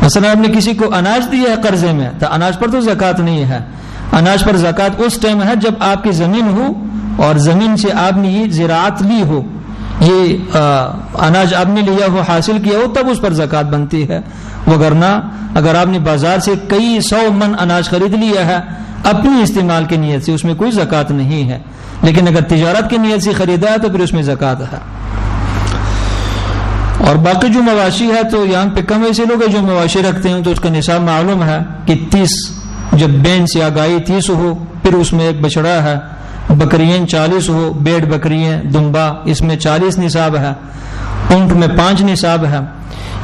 مثلا آپ نے کسی کو اناج دیا ہے قرضے میں, تو اناج پر تو زکوٰۃ نہیں ہے. اناج پر زکوٰۃ اس ٹائم ہے جب آپ کی زمین ہو اور زمین سے آپ نے یہ زراعت لی ہو, یہ اناج آپ نے لیا ہو, حاصل کیا ہو, تب اس پر زکوٰۃ بنتی ہے. وگرنہ اگر آپ نے بازار سے کئی 100 من اناج خرید لیا ہے اپنی استعمال کی نیت سے, اس میں کوئی زکوٰۃ نہیں ہے. لیکن اگر تجارت کی نیت سے خریدا ہے تو پھر اس میں زکوٰۃ ہے. اور باقی جو مواشی ہے تو یہاں پہ کم ایسے لوگ ہیں جو مواشی رکھتے ہیں, تو اس کا نصاب معلوم ہے کہ 30, جب بینس یا گائے 30 ہو, پھر اس میں ایک بچڑا ہے, بکریاں 40 ہو, بیڑ بکریاں دمبا, اس میں 40 نصاب ہے, اونٹ میں 5 نصاب ہے.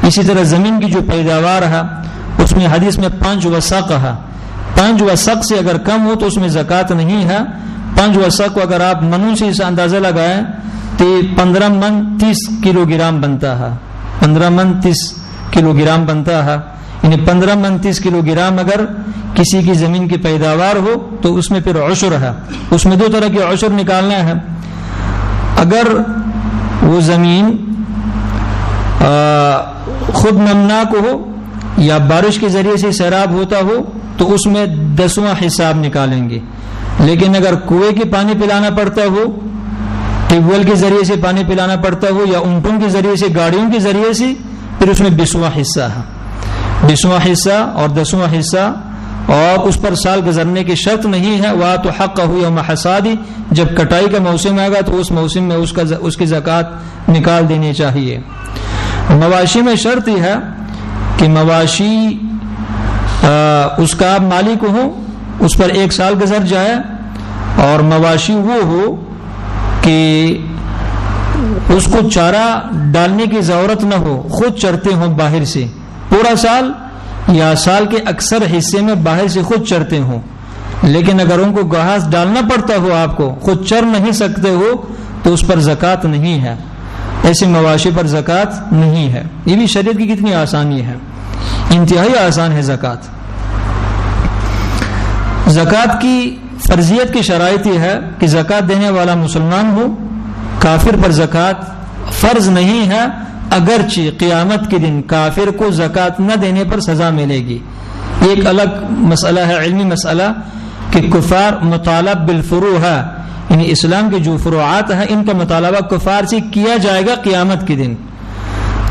اسی طرح زمین کی جو پیداوار ہے اس میں حدیث میں 5 وسق ہے. 5 وسق سے اگر کم ہو تو اس میں زکوٰۃ نہیں ہے. 5 وسق کو اگر آپ منوں سے اسے اندازہ لگائیں تو 15 من 30 کلو گرام بنتا ہے. 15 من 30 کلو گرام بنتا ہے. یعنی 15 من 30 کلو گرام اگر کسی کی زمین کی پیداوار ہو تو اس میں پھر عشر ہے. اس میں 2 طرح کے عشر نکالنا ہے. اگر وہ زمین خود نمناک ہو یا بارش کے ذریعے سے سیراب ہوتا ہو تو اس میں 10واں حساب نکالیں گے. لیکن اگر کنویں کے پانی پلانا پڑتا ہو, ٹیوب ویل کے ذریعے سے پانی پلانا پڑتا ہو, یا اونٹوں کے ذریعے سے, گاڑیوں کے ذریعے سے, پھر اس میں 20واں حصہ ہے. 20واں حصہ اور 10واں حصہ, اور اس پر سال گزرنے کی شرط نہیں ہے. وَآتُوا حَقَّهُ يَوْمَ حَصَادِهِ, جب کٹائی کا موسم آئے گا تو اس موسم میں اس کی زکوٰۃ نکال دینی چاہیے. مواشی میں شرط یہ ہے کہ مواشی اس کا آپ مالک ہو, اس پر 1 سال گزر جائے, اور مواشی وہ ہو کہ اس کو چارہ ڈالنے کی ضرورت نہ ہو, خود چرتے ہوں باہر سے پورا سال, یا سال کے اکثر حصے میں باہر سے خود چرتے ہوں. لیکن اگر ان کو گھاس ڈالنا پڑتا ہو, آپ کو خود چر نہیں سکتے ہو, تو اس پر زکوٰۃ نہیں ہے. ایسے مواشی پر زکوٰۃ نہیں ہے. یہ بھی شریعت کی کتنی آسانی ہے, انتہائی آسان ہے زکوٰۃ. زکوٰۃ کی فرضیت کی شرائط یہ ہے کہ زکوٰۃ دینے والا مسلمان ہو. کافر پر زکوٰۃ فرض نہیں ہے, اگرچہ قیامت کے دن کافر کو زکوٰۃ نہ دینے پر سزا ملے گی. ایک الگ مسئلہ ہے, علمی مسئلہ, کہ کفار مطالب بالفروع ہے, یعنی اسلام کے جو فروعات ہیں ان کا مطالبہ کفار سے کیا جائے گا قیامت کے دن.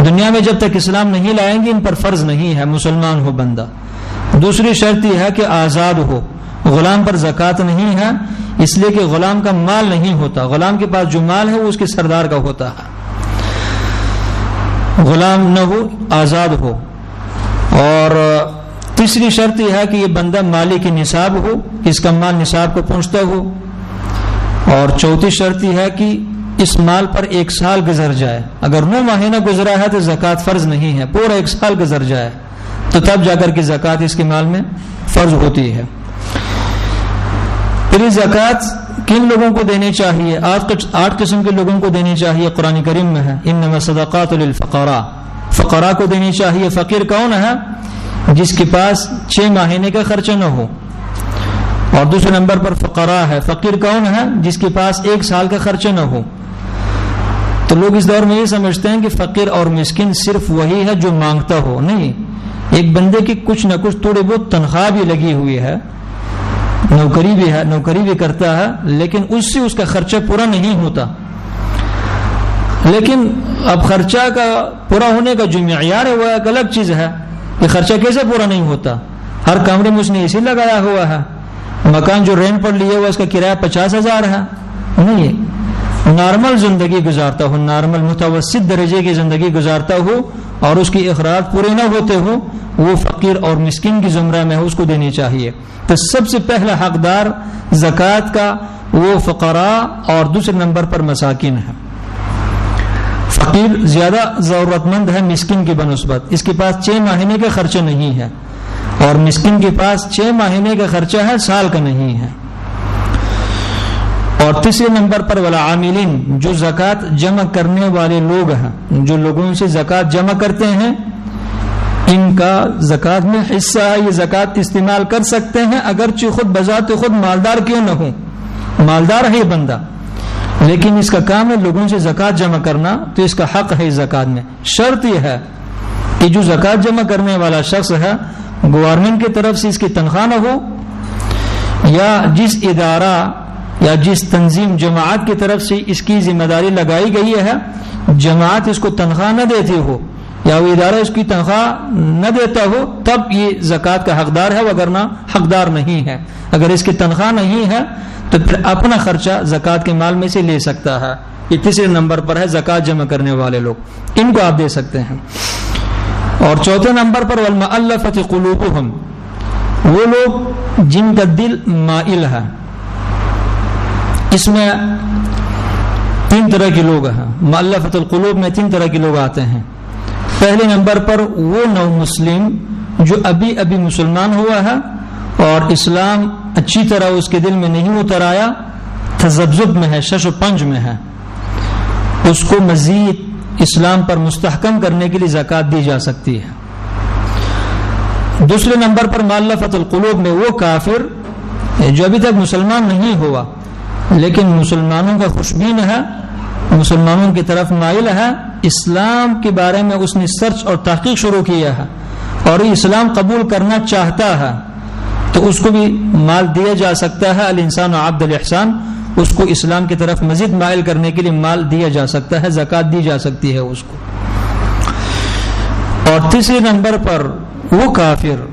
دنیا میں جب تک اسلام نہیں لائیں گے ان پر فرض نہیں ہے مسلمان ہو بندہ. دوسری شرط یہ ہے کہ آزاد ہو. غلام پر زکوٰۃ نہیں ہے, اس لیے کہ غلام کا مال نہیں ہوتا. غلام کے پاس جو مال ہے وہ اس کے سردار کا ہوتا ہے. غلام نہ ہو, آزاد ہو. اور تیسری شرط یہ ہے کہ یہ بندہ مالک نصاب ہو, اس کا مال نصاب کو پہنچتا ہو. اور چوتھی شرط یہ ہے کہ اس مال پر 1 سال گزر جائے. اگر 9 مہینہ گزرا ہے تو زکوٰۃ فرض نہیں ہے, پورا 1 سال گزر جائے تو تب جا کر کے زکوٰۃ اس کے مال میں فرض ہوتی ہے. پھر زکوٰۃ کن لوگوں کو دینی چاہیے؟ 8 قسم کے لوگوں کو دینی چاہیے. قرآن کریم میں ہے انما الصدقات للفقراء, فقراء کو دینی چاہیے. فقیر کون ہے؟ جس کے پاس 6 مہینے کا خرچہ نہ ہو. اور دوسرے نمبر پر فقراء ہے. فقیر کون ہے؟ جس کے پاس 1 سال کا خرچہ نہ ہو. تو لوگ اس دور میں یہ سمجھتے ہیں کہ فقیر اور مسکین صرف وہی ہے جو مانگتا ہو. نہیں, ایک بندے کی کچھ نہ کچھ تھوڑی بہت تنخواہ بھی لگی ہوئی ہے, نوکری بھی ہے, نوکری بھی کرتا ہے, لیکن اس سے اس کا خرچہ پورا نہیں ہوتا. لیکن اب خرچہ کا پورا ہونے کا جو معیار ہے وہ ایک الگ چیز ہے. یہ خرچہ کیسے پورا نہیں ہوتا؟ ہر کمرے میں اس نے اسی لگایا ہوا ہے. مکان جو رینٹ پر لیے ہوا اس کا کرایہ 50,000 ہے. نہیں, نارمل زندگی گزارتا ہو, نارمل متوسط درجے کی زندگی گزارتا ہو اور اس کی اخراج پورے نہ ہوتے ہو, وہ فقیر اور مسکین کی زمرہ میں ہے, اس کو دینی چاہیے. تو سب سے پہلا حقدار زکوٰۃ کا وہ فقراء اور دوسرے نمبر پر مساکین ہے. فقیر زیادہ ضرورت مند ہے مسکین کی بنسبت. اس کے پاس 6 مہینے کا خرچہ نہیں ہے. اور مسکین کے پاس 6 مہینے کا خرچہ ہے، سال کا نہیں ہے۔ اور تیسرے نمبر پر والعاملین، جو زکوٰۃ جمع کرنے والے لوگ ہیں، جو لوگوں سے زکوٰۃ جمع کرتے ہیں، ان کا زکوٰۃ میں حصہ ہے، یہ زکوٰۃ استعمال کر سکتے ہیں اگرچہ خود بذات خود مالدار کیوں نہ ہو، مالدار ہے یہ بندہ، لیکن اس کا کام ہے لوگوں سے زکوٰۃ جمع کرنا، تو اس کا حق ہے زکوٰۃ میں۔ شرط یہ ہے کہ جو زکوٰۃ جمع کرنے والا شخص ہے گورنمنٹ کی طرف سے اس کی تنخواہ نہ ہو، یا جس ادارہ یا جس تنظیم جماعت کی طرف سے اس کی ذمہ داری لگائی گئی ہے، جماعت اس کو تنخواہ نہ دیتی ہو یا وہ ادارہ اس کی تنخواہ نہ دیتا ہو، تب یہ زکوٰۃ کا حقدار ہے، وگرنہ حقدار نہیں ہے۔ اگر اس کی تنخواہ نہیں ہے تو پھر اپنا خرچہ زکوٰۃ کے مال میں سے لے سکتا ہے۔ یہ تیسرے نمبر پر ہے زکوٰۃ جمع کرنے والے لوگ، ان کو آپ دے سکتے ہیں۔ اور چوتھے نمبر پر والمؤلفۃ قلوبہم، وہ لوگ جن کا دل مائل ہے۔ اس میں 3 طرح کے لوگ ہیں، مؤلفۃ القلوب میں 3 طرح کے لوگ آتے ہیں۔ پہلے نمبر پر وہ نو مسلم جو ابھی مسلمان ہوا ہے اور اسلام اچھی طرح اس کے دل میں نہیں اتر آیا، تذبذب میں ہے، شش و پنج میں ہے، اس کو مزید اسلام پر مستحکم کرنے کے لیے زکوٰۃ دی جا سکتی ہے۔ دوسرے نمبر پر مؤلفۃ القلوب میں وہ کافر جو ابھی تک مسلمان نہیں ہوا لیکن مسلمانوں کا خوشبین ہے، مسلمانوں کی طرف مائل ہے، اسلام کے بارے میں اس نے سرچ اور تحقیق شروع کیا ہے اور اسلام قبول کرنا چاہتا ہے، تو اس کو بھی مال دیا جا سکتا ہے۔ الانسان عبد الاحسان، اس کو اسلام کی طرف مزید مائل کرنے کے لیے مال دیا جا سکتا ہے، زکوٰۃ دی جا سکتی ہے اس کو۔ اور تیسرے نمبر پر وہ کافر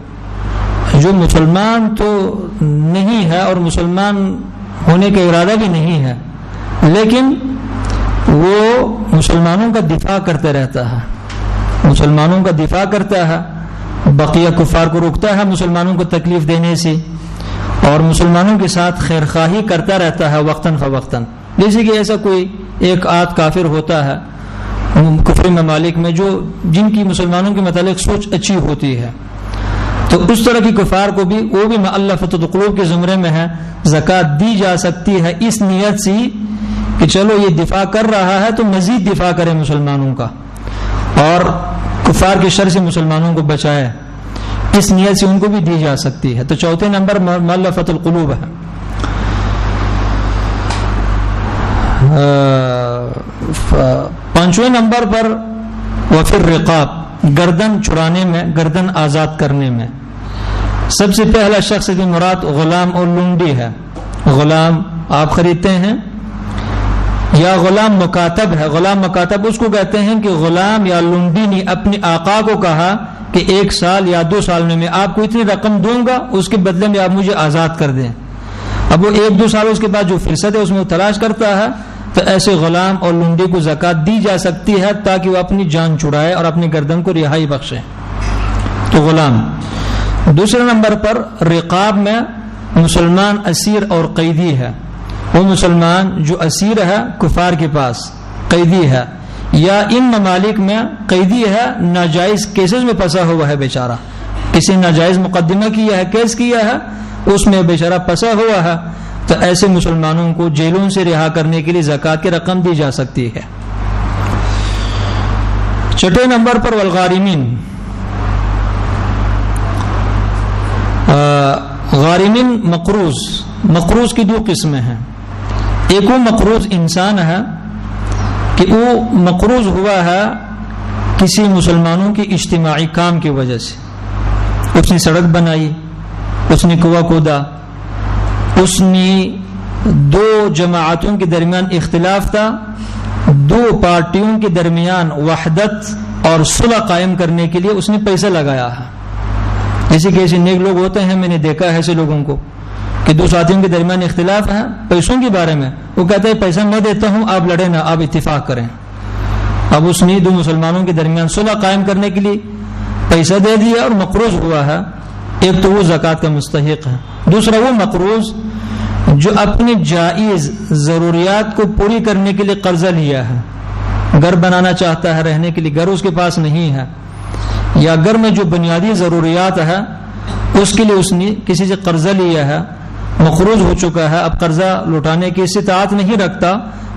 جو مسلمان تو نہیں ہے اور مسلمان ہونے کا ارادہ بھی نہیں ہے، لیکن وہ مسلمانوں کا دفاع کرتے رہتا ہے، مسلمانوں کا دفاع کرتا ہے، بقیہ کفار کو روکتا ہے مسلمانوں کو تکلیف دینے سے، اور مسلمانوں کے ساتھ خیر خواہی کرتا رہتا ہے وقتاً فوقتاً۔ جیسے کہ ایسا کوئی ایک آدھ کافر ہوتا ہے کفر ممالک میں جو جن کی مسلمانوں کے متعلق سوچ اچھی ہوتی ہے، تو اس طرح کی کفار کو بھی وہ بھی مؤلفۃ القلوب کے زمرے میں ہے، زکوٰۃ دی جا سکتی ہے اس نیت سے کہ چلو یہ دفاع کر رہا ہے تو مزید دفاع کرے مسلمانوں کا اور کفار کے شر سے مسلمانوں کو بچائے، اس نیت سے ان کو بھی دی جا سکتی ہے۔ تو چوتھے نمبر مؤلفۃ القلوب ہے۔ پانچویں نمبر پر وفی الرقاب، گردن چھڑانے میں، گردن آزاد کرنے میں۔ سب سے پہلا شخص کی مراد غلام اور لونڈی ہے۔ غلام آپ خریدتے ہیں یا غلام مکاتب ہے۔ غلام مکاتب اس کو کہتے ہیں کہ غلام یا لونڈی نے اپنے آقا کو کہا کہ 1 سال یا 2 سال میں آپ کو اتنی رقم دوں گا، اس کے بدلے میں آپ مجھے آزاد کر دیں۔ اب وہ 1-2 سال اس کے بعد جو فرصت ہے اس میں وہ تلاش کرتا ہے، تو ایسے غلام اور لونڈی کو زکوٰۃ دی جا سکتی ہے تاکہ وہ اپنی جان چھڑائے اور اپنی گردن کو رہائی بخشے، تو غلام۔ دوسرے نمبر پر رقاب میں مسلمان اسیر اور قیدی ہے۔ وہ مسلمان جو اسیر ہے کفار کے پاس، قیدی ہے، یا ان ممالک میں قیدی ہے، ناجائز کیسز میں پھنسا ہوا ہے بیچارہ، کسی ناجائز مقدمہ کیا ہے، کیس کیا ہے، اس میں بیچارہ پھنسا ہوا ہے، تو ایسے مسلمانوں کو جیلوں سے رہا کرنے کے لیے زکوٰۃ کی رقم دی جا سکتی ہے۔ چھٹے نمبر پر والغارمین، غارمین مقروض کی 2 قسمیں ہیں۔ ایک وہ مقروض انسان ہے کہ وہ مقروض ہوا ہے کسی مسلمانوں کی اجتماعی کام کی وجہ سے، اس نے سڑک بنائی، اس نے کنواں کھودا، اس نے 2 جماعتوں کے درمیان اختلاف تھا، 2 پارٹیوں کے درمیان وحدت اور صلح قائم کرنے کے لیے اس نے پیسہ لگایا ہے۔ جیسے کہ ایسے نیک لوگ ہوتے ہیں، میں نے دیکھا ہے ایسے لوگوں کو کہ 2 ساتھیوں کے درمیان اختلاف ہے پیسوں کے بارے میں، وہ کہتا ہے پیسہ میں دیتا ہوں، آپ لڑے نہ، آپ اتفاق کریں۔ اب اس نے 2 مسلمانوں کے درمیان صلح قائم کرنے کے لیے پیسہ دے دیا اور مقروض ہوا ہے۔ ایک تو وہ زکوٰۃ کا مستحق ہے، دوسرا وہ مقروض جو اپنی جائز ضروریات کو پوری کرنے کے لیے قرضہ لیا ہے، گھر بنانا چاہتا ہے، رہنے کے لیے گھر اس کے پاس نہیں ہے، یا گھر میں جو بنیادی ضروریات ہے اس کے لیے اس نے کسی سے قرضہ لیا ہے، مقروض ہو چکا ہے، اب قرضہ لوٹانے کی استطاعت نہیں رکھتا،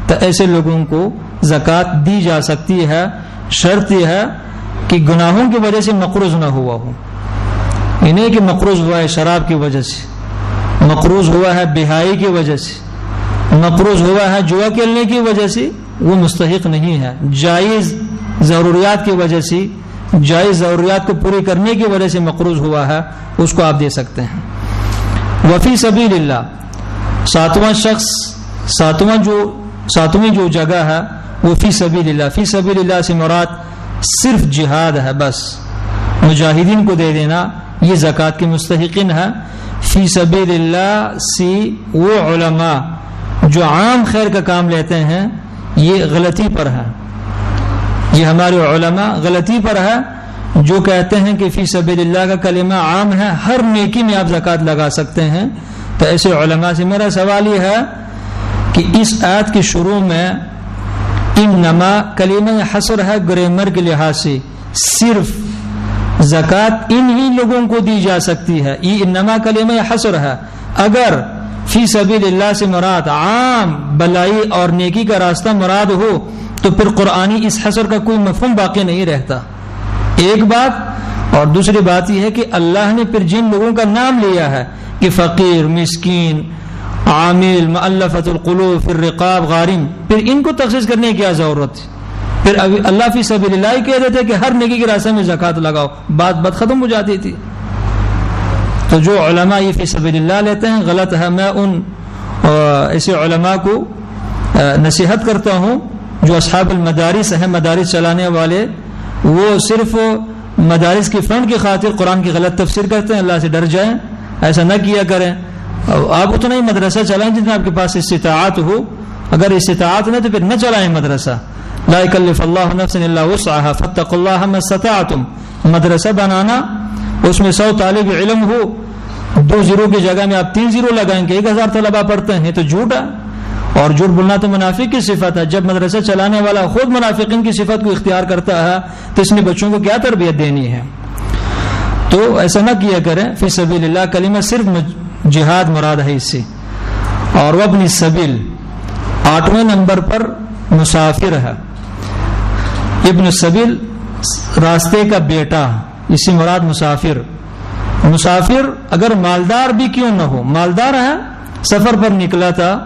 تو ایسے لوگوں کو زکوٰۃ دی جا سکتی ہے۔ شرط یہ ہے کہ گناہوں کی وجہ سے مقروض نہ ہوا ہو، یہ نہیں کہ مقروض ہوا ہے شراب کی وجہ سے، مقروض ہوا ہے بہائی کی وجہ سے، مقروض ہوا ہے جوا کھیلنے کی وجہ سے، وہ مستحق نہیں ہے۔ جائز ضروریات کی وجہ سے، جائز ضروریات کو پوری کرنے کی وجہ سے مقروض ہوا ہے، اس کو آپ دے سکتے ہیں۔ وفی سبیل اللہ، ساتویں جو جگہ ہے وہ فی سبیل اللہ۔ فی سبیل اللہ سے مراد صرف جہاد ہے، بس مجاہدین کو دے دینا، یہ زکوٰۃ کے مستحقین ہے۔ فی سبیل اللہ سے وہ علماء جو عام خیر کا کام لیتے ہیں، یہ غلطی پر ہے، یہ ہمارے علماء غلطی پر ہے جو کہتے ہیں کہ فی سبیل اللہ کا کلمہ عام ہے، ہر نیکی میں آپ زکوٰۃ لگا سکتے ہیں۔ تو ایسے علماء سے میرا سوال یہ ہے کہ اس آیت کے شروع میں انما کلمہ حصر ہے، گرامر کے لحاظ سے صرف زکوٰۃ انہی لوگوں کو دی جا سکتی ہے، یہ انما کلمہ حصر ہے۔ اگر فی سبیل اللہ سے مراد عام بلائی اور نیکی کا راستہ مراد ہو تو پھر قرآنی اس حصر کا کوئی مفہوم باقی نہیں رہتا، ایک بات۔ اور دوسری بات یہ ہے کہ اللہ نے پھر جن لوگوں کا نام لیا ہے کہ فقیر، مسکین، عامل، مؤلفۃ القلوب، پھر رقاب، غارم، پھر ان کو تخصیص کرنے کی کیا ضرورت ہے؟ پھر اللہ فی سبیل اللہ ہی کہہ دیتے کہ ہر نیکی کے راستے میں زکوٰۃ لگاؤ، بات ختم ہو جاتی تھی۔ تو جو علماء یہ فی سبیل اللہ لیتے ہیں غلط ہے۔ میں ان ایسے علماء کو نصیحت کرتا ہوں جو اصحاب المدارس ہیں، مدارس چلانے والے، وہ صرف مدارس کی فنڈ کی خاطر قرآن کی غلط تفسیر کرتے ہیں، اللہ سے ڈر جائیں، ایسا نہ کیا کریں۔ آپ اتنا ہی مدرسہ چلائیں جتنا آپ کے پاس استطاعت ہو، اگر استطاعت نہیں تو پھر نہ چلائیں مدرسہ۔ لا یکلف اللہ نفسا الا وسعها فاتقوا اللہ ما استطعتم۔ مدرسہ بنانا، اس میں 100 طالب علم ہو، 2 زیرو کی جگہ میں آپ 3 زیرو لگائیں کہ 1000 طلبہ پڑھتے ہیں، تو جھوٹ ہے، اور جھوٹ بولنا تو منافق کی صفت ہے۔ جب مدرسہ چلانے والا خود منافقین کی صفت کو اختیار کرتا ہے تو اس نے بچوں کو کیا تربیت دینی ہے؟ تو ایسا نہ کیا کریں۔ فی سبیل اللہ کلمہ صرف جہاد مراد ہے اس سے۔ اور وابن السبیل 8ویں نمبر پر مسافر ہے۔ ابن السبیل راستے کا بیٹا، اس سے مراد مسافر۔ مسافر اگر مالدار بھی کیوں نہ ہو، مالدار ہے، سفر پر نکلا تھا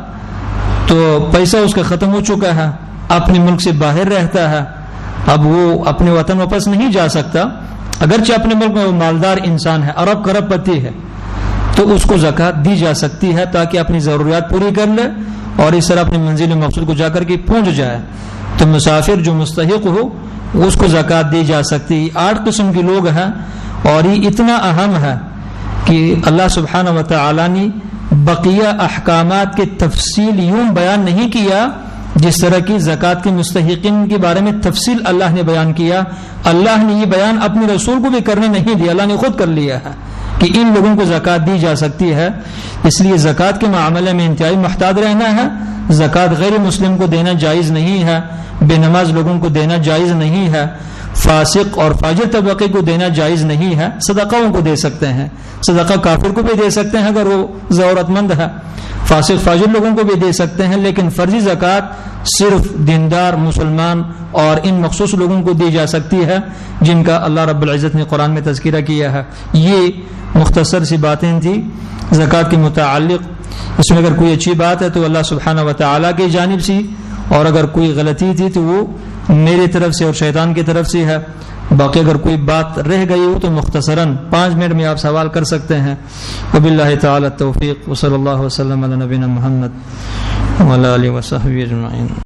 تو پیسہ اس کا ختم ہو چکا ہے، اپنے ملک سے باہر رہتا ہے، اب وہ اپنے وطن واپس نہیں جا سکتا، اگرچہ اپنے ملک میں وہ مالدار انسان ہے، ارب کرب پتی ہے، تو اس کو زکوٰۃ دی جا سکتی ہے تاکہ اپنی ضروریات پوری کر لے اور اس طرح اپنی منزل مقصود کو جا کر کے پہنچ جائے۔ تو مسافر جو مستحق ہو اس کو زکوٰۃ دی جا سکتی ہے۔ 8 قسم کے لوگ ہیں، اور یہ اتنا اہم ہے کہ اللہ سبحانہ و تعالی نے بقیہ احکامات کے تفصیل یوں بیان نہیں کیا جس طرح کی زکوٰۃ کے مستحقین کے بارے میں تفصیل اللہ نے بیان کیا۔ اللہ نے یہ بیان اپنے رسول کو بھی کرنے نہیں دیا، اللہ نے خود کر لیا ہے کہ ان لوگوں کو زکوٰۃ دی جا سکتی ہے۔ اس لیے زکوٰۃ کے معاملے میں انتہائی محتاط رہنا ہے۔ زکوٰۃ غیر مسلم کو دینا جائز نہیں ہے، بے نماز لوگوں کو دینا جائز نہیں ہے، فاسق اور فاجر طبقے کو دینا جائز نہیں ہے۔ صدقہ ان کو دے سکتے ہیں، صدقہ کافر کو بھی دے سکتے ہیں اگر وہ ضرورت مند ہے، فاسق فاجر لوگوں کو بھی دے سکتے ہیں، لیکن فرضی زکوٰۃ صرف دیندار مسلمان اور ان مخصوص لوگوں کو دی جا سکتی ہے جن کا اللہ رب العزت نے قرآن میں تذکرہ کیا ہے۔ یہ مختصر سی باتیں تھیں زکوٰۃ کے متعلق۔ اس میں اگر کوئی اچھی بات ہے تو اللہ سبحانہ و تعالیٰ کی جانب سے، اور اگر کوئی غلطی تھی تو وہ میری طرف سے اور شیطان کی طرف سے ہے۔ باقی اگر کوئی بات رہ گئی ہو تو مختصراً 5 منٹ میں آپ سوال کر سکتے ہیں۔ وباللہ تعالی التوفیق، وصلی اللہ وسلم علی نبینا محمد وعلی آلہ وصحبہ اجمعین۔